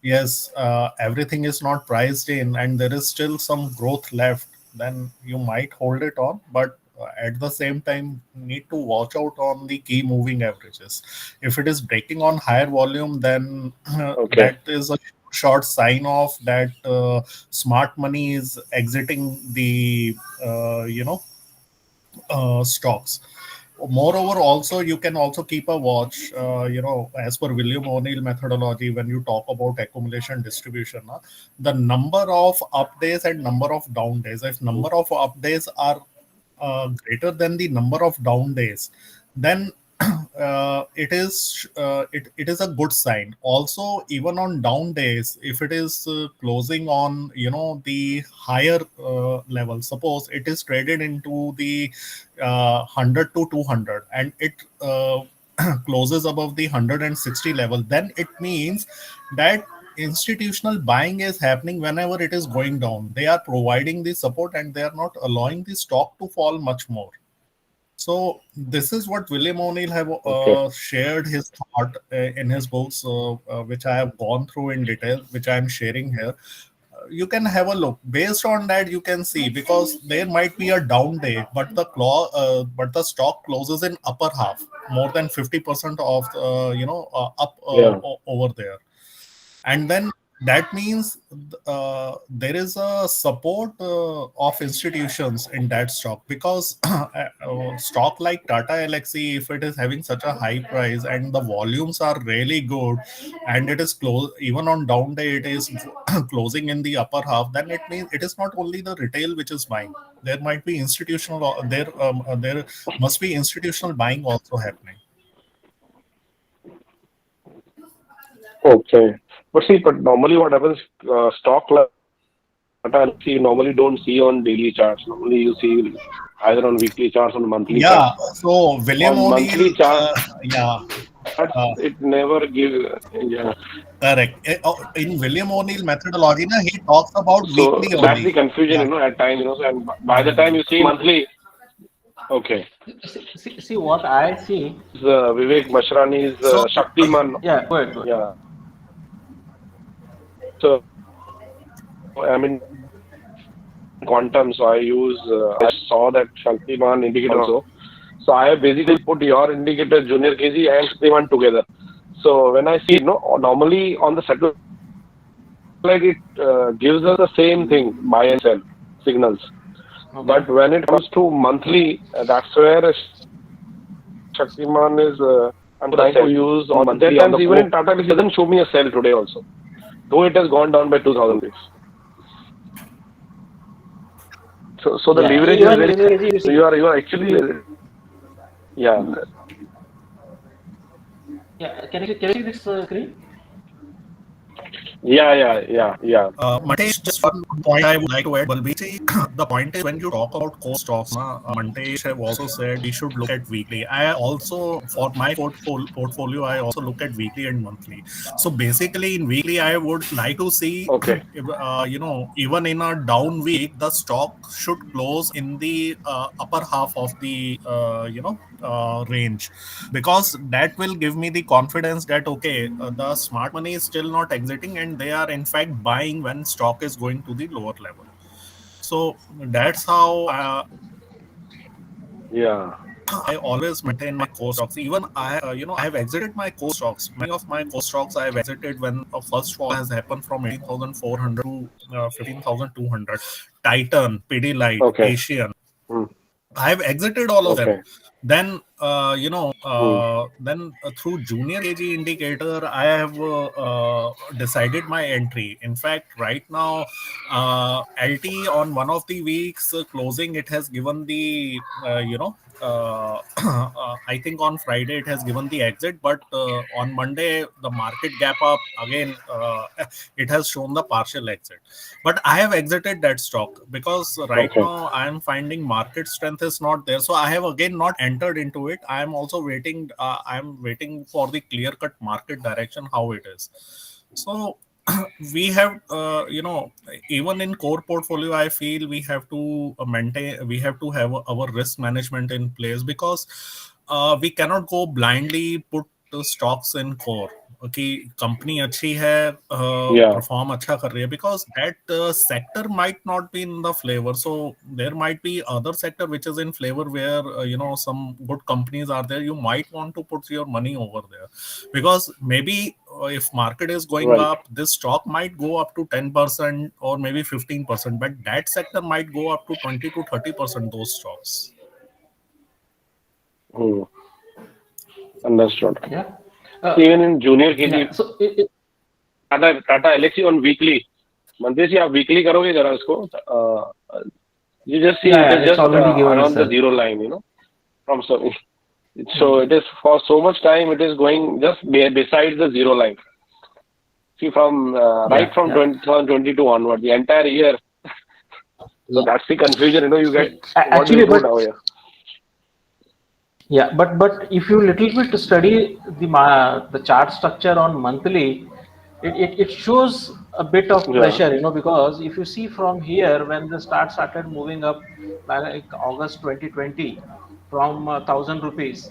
yes, everything is not priced in and there is still some growth left, then you might hold it on. But at the same time, need to watch out on the key moving averages. If it is breaking on higher volume, then Okay. that is a short sign of that smart money is exiting the stocks. Moreover, also you can also keep a watch, as per William O'Neill methodology, when you talk about accumulation distribution, the number of up days and number of down days. If number of up days are greater than the number of down days, then it is a good sign. Also, even on down days, if it is closing on the higher level, suppose it is traded into the 100 to 200 and it closes above the 160 level, then it means that institutional buying is happening whenever it is going down. They are providing the support and they are not allowing the stock to fall much more. So this is what William O'Neill have Okay. shared his thought in his books, which I have gone through in detail, which I am sharing here. You can have a look. Based on that, you can see, because there might be a down day, but the stock closes in upper half, more than 50% of up Yeah. over there. And then that means there is a support of institutions in that stock, because stock like Tata Elxsi, if it is having such a high price and the volumes are really good and it is close even on down day, it is closing in the upper half, then it means it is not only the retail which is buying. There might be there must be institutional buying also happening. Okay. But normally what happens, stock like Tata Elxsi you normally don't see on daily charts. Normally you see either on weekly charts or monthly Yeah, charts. so William On O'Neill, monthly charts, yeah, it never gives. Yeah. correct. In William O'Neill methodology, na, he talks about So weekly that's only. the confusion, Yeah. at times, So and by the time you see monthly, okay. See what I see. Vivek Mashrani's So, Shaktiman. Yeah, go ahead. Yeah. So I mean quantum. So I saw that Shaktiman indicator also. So I have basically put your indicator Junior KG and Shaktiman together. So when I see, normally on the satellite it gives us the same thing, buy and sell signals. Okay. But when it comes to monthly, that's where Shaktiman is. I'm trying to use on monthly. That times even in Tata, it doesn't show me a sell today also, though it has gone down by 2,000 rupees. So the Yeah, leverage is even very. leverage, you So see, you are actually. Yeah. yeah, can you see this screen? Yeah. Mantesh, just one point I would like to add, Balbir. See, the point is when you talk about core stocks, Mantesh have also said we should look at weekly. I also, for my portfolio, I also look at weekly and monthly. So basically, in weekly, I would like to see, Okay. even in a down week, the stock should close in the upper half of the, range, because that will give me the confidence that okay, the smart money is still not exiting and they are in fact buying when stock is going to the lower level. So that's how Yeah. I always maintain my core stocks. Even I have exited my core stocks. Many of my core stocks I have exited when the first fall has happened from 18,400 to 15,200. Titan, Pidilite, Okay. Asian. Hmm. I have exited all of them. Okay. Then, Hmm. through junior AG indicator, I have decided my entry. In fact, right now, LT on one of the weeks closing, it has given the, I think on Friday it has given the exit, but on Monday, the market gap up again, it has shown the partial exit. But I have exited that stock because right Okay. now I am finding market strength is not there. So I have again not entered into it. I am also waiting. I am waiting for the clear cut market direction, how it is. So we have, even in core portfolio, I feel we have to maintain, we have to have our risk management in place, because we cannot go blindly put stocks in core कि company अच्छी है, Yeah. Perform अच्छा कर रही है, because that sector might not be in the flavor. So there might be other sector which is in flavor where some good companies are there. You might want to put your money over there, because maybe if market is going Right. up, this stock might go up to 10% or maybe 15%, but that sector might go up to 20 to 30%, those stocks. Hmm. Understood. Yeah. Even in junior KG, Yeah. So Tata Elxsi on weekly. Mantesh जी आप weekly करोगे जरा उसको. You just see yeah, it is it's just already given around the itself. zero line, from so it is for so much time it is going just beside the zero line. See from right from 2022 onward, the entire year. So Yeah. that's the confusion, you get. So, What do you actually, do but now here? yeah, but if you little bit study the chart structure on monthly, it shows a bit of Yeah. pressure, because if you see from here when the started moving up like August 2020 from 1,000 rupees.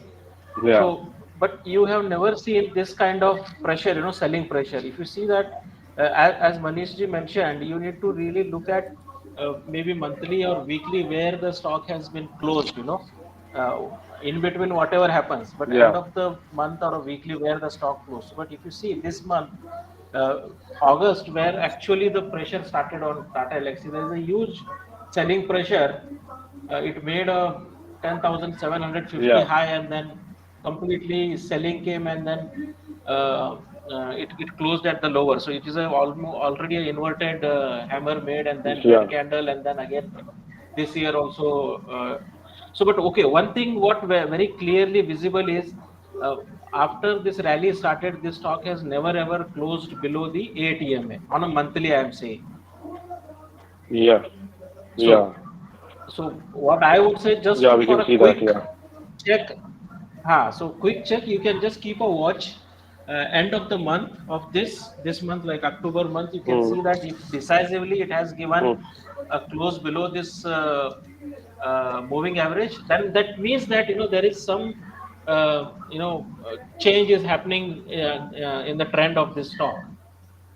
Yeah. So, but you have never seen this kind of pressure, selling pressure. If you see that, as Manish ji mentioned, you need to really look at maybe monthly or weekly where the stock has been closed, uh, in between whatever happens, but end Yeah. of the month or a weekly where the stock closed. But if you see this month, uh, August, where actually the pressure started on Tata Elxsi, there is a huge selling pressure. It made a 10,750 Yeah. high, and then completely selling came, and then it closed at the lower. So it is already an inverted hammer made, and then Yeah. red candle, and then again this year also. So, but okay, one thing what very clearly visible is uh, after this rally started, this stock has never ever closed below the 8 EMA on a monthly, I am saying. Yeah. So, Yeah. so what I would say, just Yeah. We for can a see that. quick Yeah. check, so quick check, you can just keep a watch. End of the month of this month, like October month, you can Hmm. see that if decisively it has given Hmm. a close below this moving average, then that means that there is some change is happening in the trend of this stock,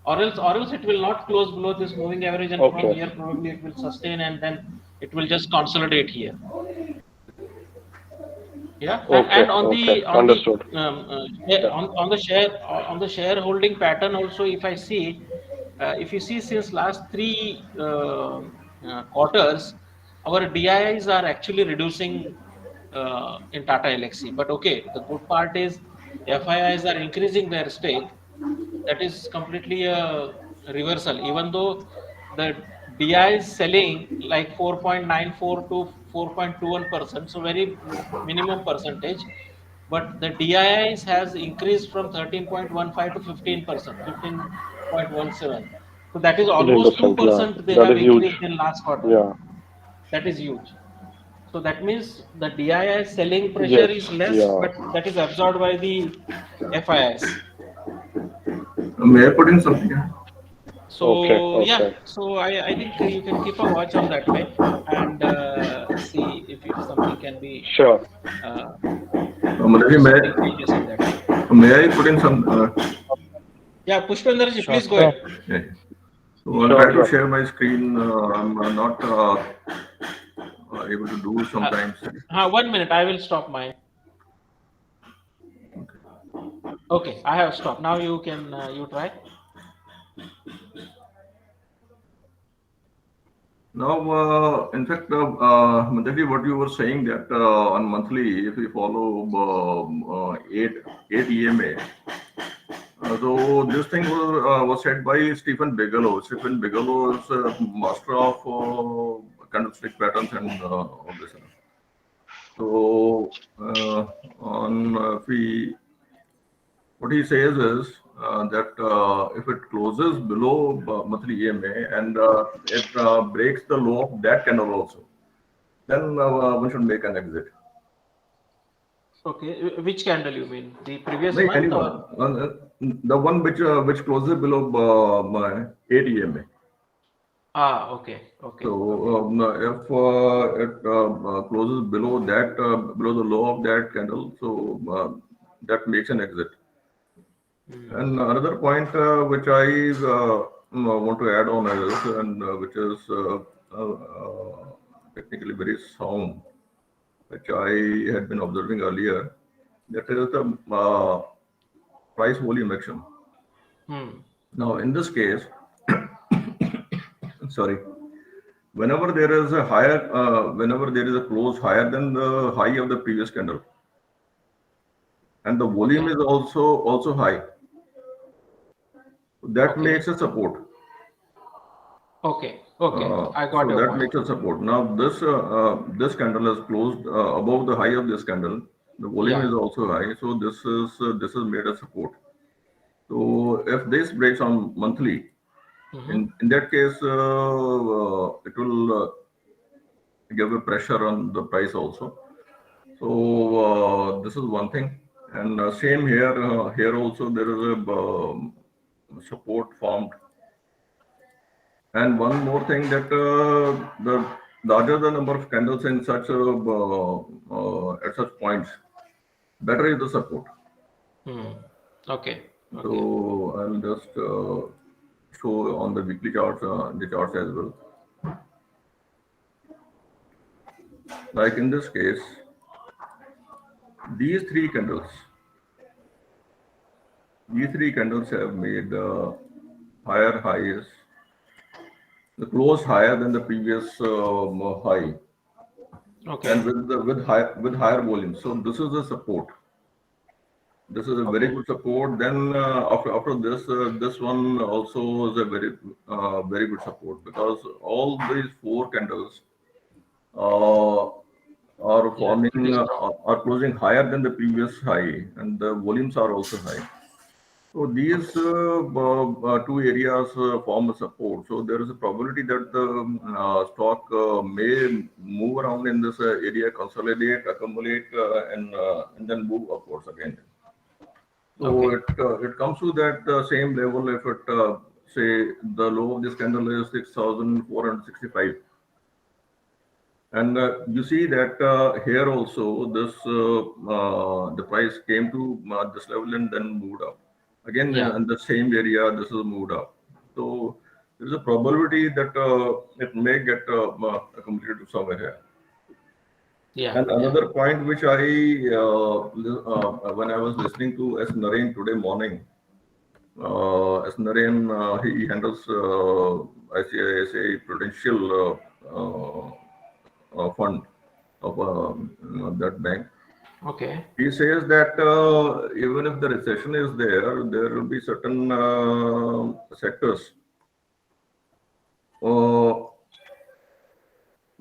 or else it will not close below this moving average, and from Okay. here probably it will sustain, and then it will just consolidate here. Yeah, and Okay. on Okay. the Understood. Yeah. on the shareholding pattern also, if I see, if you see since last three quarters, our DIIs are actually reducing in Tata Elxsi. But okay, the good part is FIIs are increasing their stake. That is completely a reversal. Even though the DI is selling like 4.94 to 4.21%, so very minimum percentage. But the DIIs has increased from 13.15 to 15%, 15.17. So that is almost 15%. Yeah, 2% they that have is huge. increased in last quarter. Yeah. That is huge. So that means the DII selling pressure Yes. is less, Yeah. but that is absorbed by the FIIs. May I put in something? So yeah, Okay. so I think you can keep a watch on that way and see if something can be Sure. Madhavi, something changes in that. may I put in some? Yeah, Pushpendraji, please go Sure. ahead. Yeah. So I'll Sure, try to sure. share my screen. I'm not able to do sometimes. 1 minute, I will stop mine. Okay, I have stopped. Now you can you try. Now, in fact, Madhavi, what you were saying that on monthly, if we follow 8 EMA, so this thing was said by Stephen Bigelow. Stephen Bigelow is a master of candlestick patterns and all this. So what he says is that if it closes below monthly EMA and it breaks the low of that candle also, then one should make an exit. Okay, which candle you mean? The previous Like month anyone, or? the one which closes below my 8 EMA. Ah, okay, okay. So if it closes below that, below the low of that candle, so that makes an exit. And another point which I want to add on is, and which is technically very sound, which I had been observing earlier, that is the price volume action. Now, in this case, sorry, whenever there is a whenever there is a close higher than the high of the previous candle, and the volume is also high, that Okay. makes a support. Okay, okay, I got So your that point. makes a support. Now this candle is closed above the high of this candle. The volume Yeah. is also high, so this is made a support. So if this breaks on monthly, in that case, it will give a pressure on the price also. So this is one thing, and same here. Here also there is a support formed. And one more thing that the larger the number of candles in such at such points, better is the support. Okay, okay. So I'll just show on the weekly charts, the charts as well. Like in this case, these three candles have made higher highs, the close higher than the previous high, Okay. and with higher volume. So this is the support. This is a very good support. Then after this one also is a very good support, because all these four candles are forming pretty strong. are closing higher than the previous high, and the volumes are also high. So these two areas form a support. So there is a probability that the stock may move around in this area, consolidate, accumulate, and then move upwards again. So it comes to that same level if it say the low of this candle is 6,465, and you see that here also this the price came to this level and then moved up again. Yeah. In the same area this is moved up. So there is a probability that it may get accumulated to somewhere here. Yeah. And another point which I when I was listening to S. Naren today morning, S. Naren, he handles ICICI Prudential fund of that bank. Okay. He says that even if the recession is there, there will be certain sectors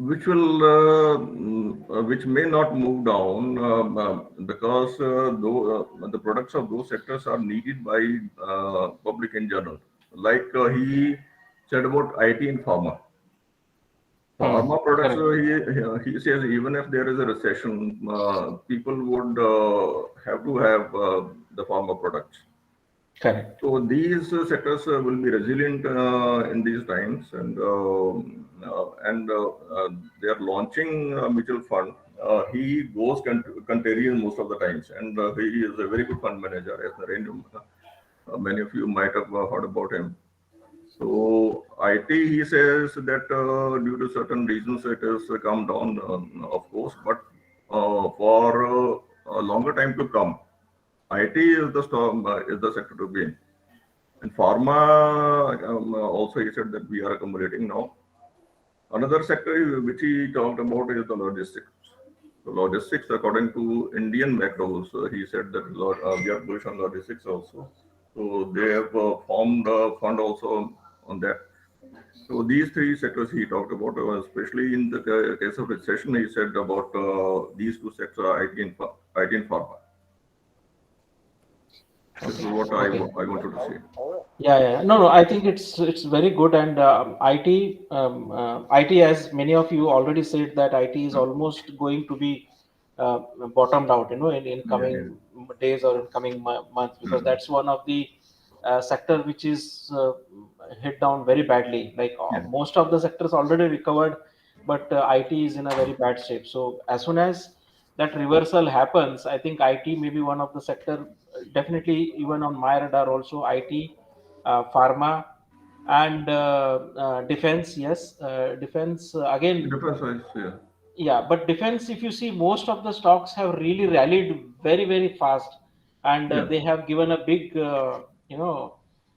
which will which may not move down because the products of those sectors are needed by public in general. Like he said about IT and pharma. Pharma products, he says, even if there is a recession, people would have to have the pharma products. Correct. So these sectors will be resilient in these times, and they are launching a mutual fund. He goes contrarian most of the times, and he is a very good fund manager. As Narendra, many of you might have heard about him. So IT, he says that due to certain reasons it has come down, of course, but for a longer time to come, IT is the storm, is the sector to be in. And pharma, also he said that we are accumulating now. Another sector which he talked about is the logistics. The logistics, according to Indian macros, he said that we are bullish on logistics also. So they have formed a fund also on that. So these three sectors he talked about, especially in the case of recession, he said about these two sectors, IT and pharma. This is what I wanted to say. Yeah. No. I think it's very good, and IT, as many of you already said, that IT is almost going to be bottomed out, in coming days or in coming months, because that's one of the sector which is hit down very badly. Like most of the sectors already recovered, but IT is in a very bad shape. So as soon as that reversal happens, I think IT may be one of the sector, definitely even on my radar also. IT, pharma, and defense. Yes, defense again. Yeah, but defense, if you see, most of the stocks have really rallied very, very fast, and they have given a big, uh,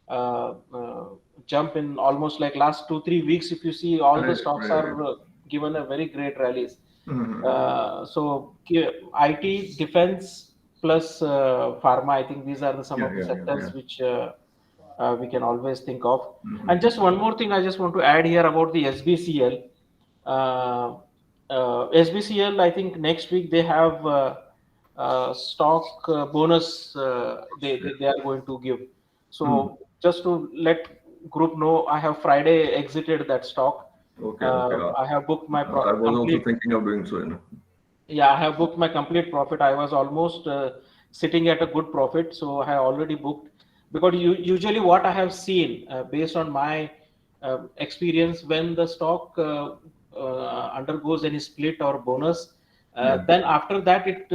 uh, jump in almost like last 2-3 weeks. If you see, all the stocks are given a very great rallies. So IT, defense plus pharma, I think these are some of the sectors which we can always think of. And just one more thing I just want to add here about the SBCL. SBCL, I think next week they have stock bonus they are going to give. So just to let group know, I have Friday exited that stock. I have booked my profit. I was also thinking of doing so. Yeah, I have booked my complete profit. I was almost sitting at a good profit, so I have already booked. Because usually what I have seen, based on my experience, when the stock undergoes any split or bonus, then after that it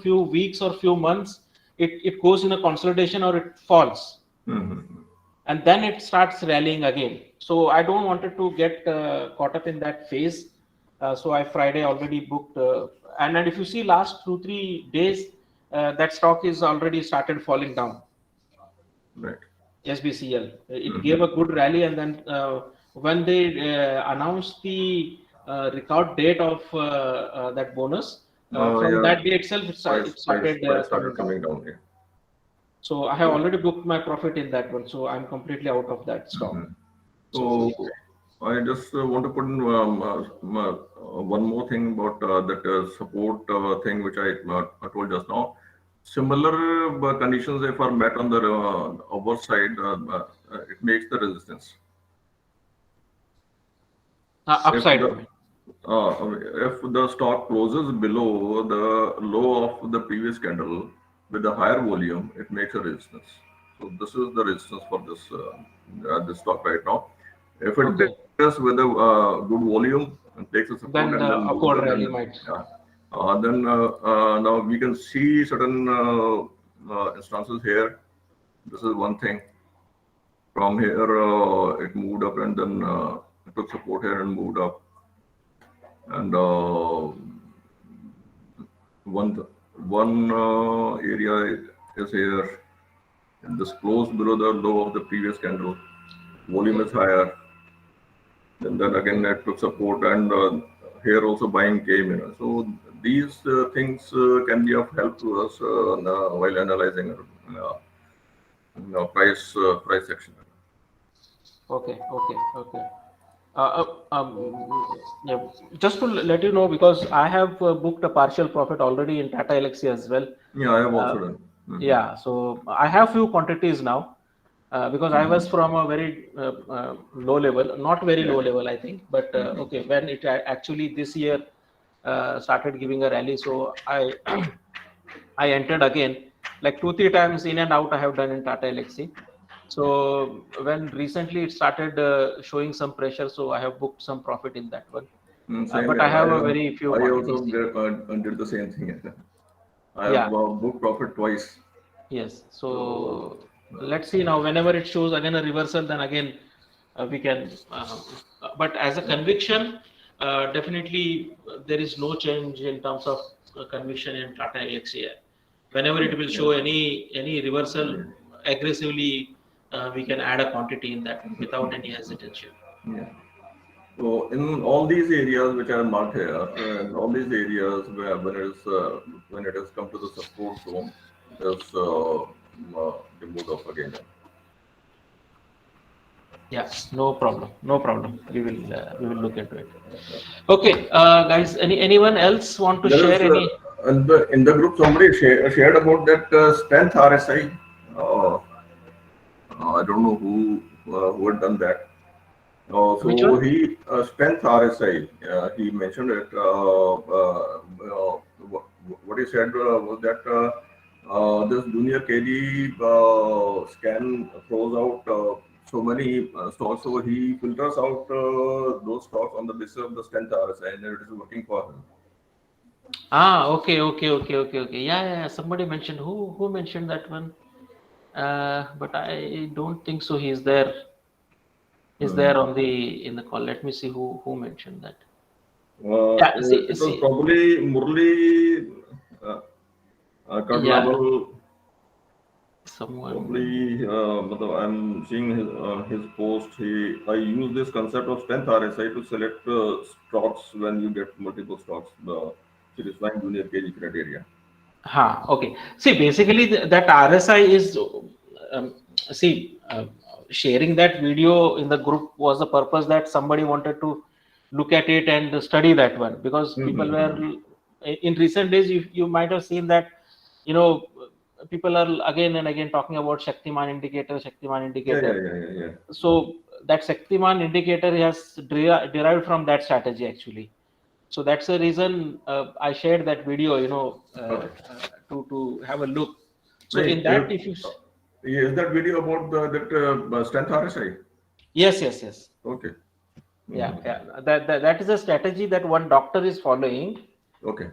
few weeks or few months, it goes in a consolidation or it falls. And then it starts rallying again. So I don't wanted to get caught up in that phase. So I Friday already booked, and if you see last 2-3 days, that stock is already started falling down. Right. SBCL. It gave a good rally, and then when they announced the record date of that bonus, from that day itself, it started coming down. So I have already booked my profit in that one. So I'm completely out of that stock. So I just want to put in one more thing about that support thing which I told just now. Similar conditions, if are met on the upper side, it makes the resistance. Upside. If the stock closes below the low of the previous candle with a higher volume, it makes a resistance. So this is the resistance for this stock right now. If it does with a good volume and takes a support, then the upward rally might. Then now we can see certain instances here. This is one thing. From here, it moved up and then it took support here and moved up. And one area is here. And this closed below the low of the previous candle. Volume is higher. And then again, it took support, and here also buying came. So these things can be of help to us while analyzing price action. Okay. Yeah, just to let you know, because I have booked a partial profit already in Tata Elxsi as well. Yeah, I have also Uh, done. Mhm. Yeah, so I have few quantities now because I was from a very low level, not very Yeah. low level, I think, but okay, when it actually this year started giving a rally, so I I entered again, like 2 3 times in and out I have done in Tata Elxsi. So when recently it started showing some pressure, so I have booked some profit in that one. Same But I here. have a very few I also quantities. did the same thing. I have Yeah, booked profit twice. yes. So So let's see now. Whenever it shows again a reversal, then again we can. But as a conviction, definitely there is no change in terms of conviction in Tata Elxsi. Whenever it will yeah, show any reversal yeah, aggressively, we can add a quantity in that one without any hesitation. yeah. So in all these areas which are marked here, in all these areas where when it has come to the support zone, it has moved up again. Yeah, no problem, no problem. We will look into it. Okay, guys. Anyone else want to There share is any? in the group somebody shared about that strength RSI. Uh, I don't know who had done that. Which So one? he strength RSI. He mentioned it. What he said was that this junior KG scan throws out so many stocks. So he filters out those stocks on the basis of the strength RSI, and it is working for him. Ah, okay. Yeah. Somebody mentioned who mentioned that one. But I don't think so. He's there. He's there Hmm. on the in the call. Let me see who mentioned that. Yeah. See, It was see. probably Murli Yeah. Kadlawal. Someone. Probably, I'm seeing his post. I use this concept of strength RSI to select stocks when you get multiple stocks, satisfying junior KG criteria. Okay. See, basically that RSI is, see, sharing that video in the group was the purpose that somebody wanted to look at it and study that one because people were Mm-hmm. in recent days. You might have seen that, you know, people are again and again talking about Shaktiman Yeah, yeah, indicator. yeah, yeah, yeah. So that Shaktiman indicator has derived from that strategy actually. So that's the reason I shared that video, Okay. to have a look. So Hey, in that, if you is that video about that strength RSI? yes, Okay. yeah, Mhm. yeah, that is a strategy that one doctor is following. Okay.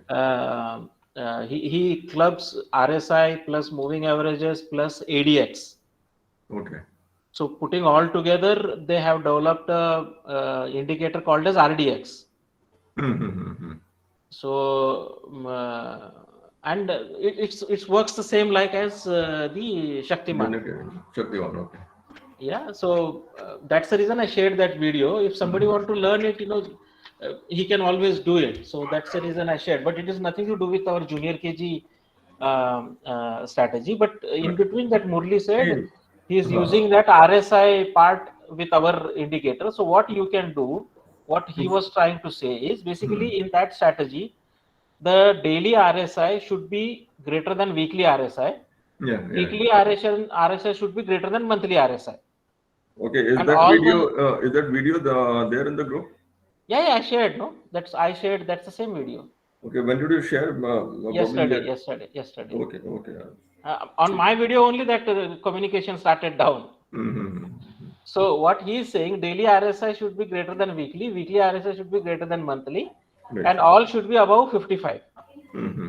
He clubs RSI plus moving averages plus ADX. Okay. So putting all together, they have developed a indicator called as RDX. Mm-hmm. So and it works the same like as the Shaktiman. Junior KG. Shaktivan. Okay. Yeah, so that's the reason I shared that video. If somebody want to learn it, he can always do it. So that's the reason I shared. But it is nothing to do with our junior KG strategy. But in Right. between that, Murli said Hey, he is uh, using that RSI part with our indicator. So what you can do, what he was trying to say is hmm. basically in that strategy, the daily RSI should be greater than weekly RSI. Yeah, yeah. Weekly RSI should be greater than monthly RSI. Okay. And all the Is that video there in the group? yeah, I shared, no, I shared, that's the same video. Okay, when did you share? Probably yet. Yesterday. Okay, okay. On my video only that communication started down. Mm-hmm. So what he is saying, daily RSI should be greater than weekly RSI should be greater than monthly, Right. and all should be above 55. Mm-hmm.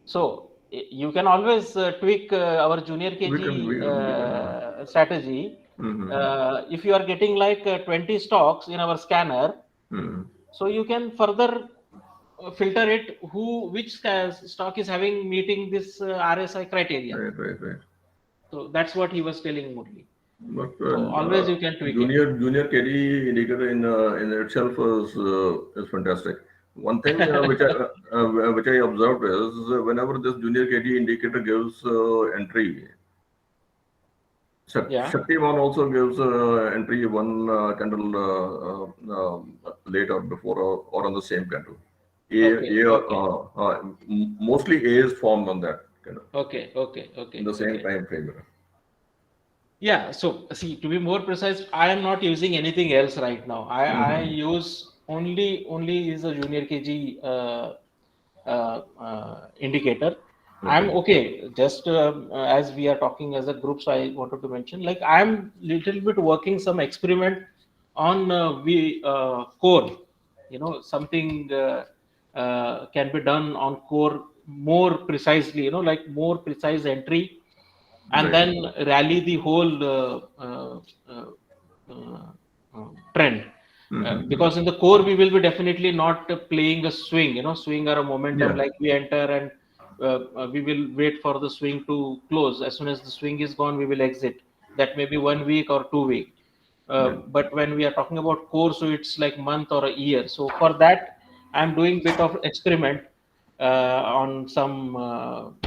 So you can always tweak our junior We can, KG we can. strategy. Mm-hmm. If you are getting like 20 stocks in our scanner, Mm-hmm. so you can further filter it which stock is having meeting this RSI criteria. Right. So that's what he was telling Murli. But So always you can tweak it. junior KD indicator in itself is fantastic. One thing which I observed is whenever this junior KD indicator gives entry, Yeah. Shaktiman also gives entry one candle late or before or on the same candle. Okay, okay. Mostly A is formed on that candle Okay, okay, in okay, the same okay. time frame. Yeah, so see, to be more precise, I am not using anything else right now. I use only is a junior KG indicator. I'm okay. Just as we are talking as a group, so I wanted to mention, like I'm little bit working some experiment on core. You know, something can be done on core more precisely. You know, like more precise entry, and Right. then rally the whole uh, uh, trend. Because in the core we will be definitely not playing a swing, you know, swing or a momentum, Yeah. like we enter and we will wait for the swing to close. As soon as the swing is gone, we will exit. That may be 1 week or 2 week. Right. But when we are talking about core, so it's like month or a year. So for that, I'm doing bit of experiment on some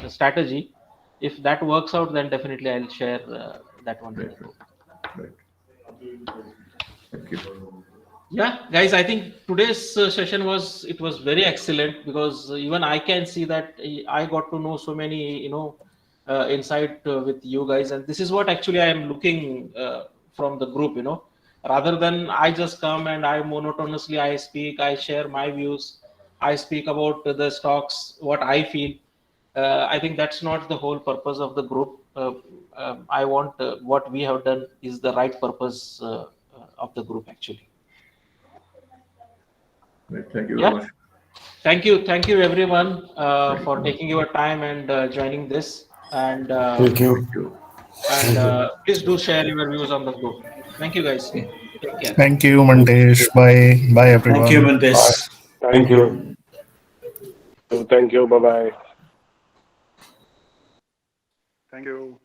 strategy. If that works out, then definitely I'll share that one with Right. the group. Right. Thank you. Yeah, guys, I think today's session was very excellent, because even I can see that I got to know so many, you know, insight with you guys, and this is what actually I am looking from the group, you know, rather than I just come and I monotonously I speak, I share my views, I speak about the stocks, what I feel. I think that's not the whole purpose of the group. I want what we have done is the right purpose of the group actually. Right. Thank you very Yeah. much. Thank you everyone Thank for you. taking your time and joining this. Thank Thank you. you. And Thank you. please do share your views on the group. Thank you guys. Take care. Thank you, Mantesh. Bye. Bye, Thank you, everyone. Mantesh. Thank Thank you. you. Thank you. Bye bye. Thank you.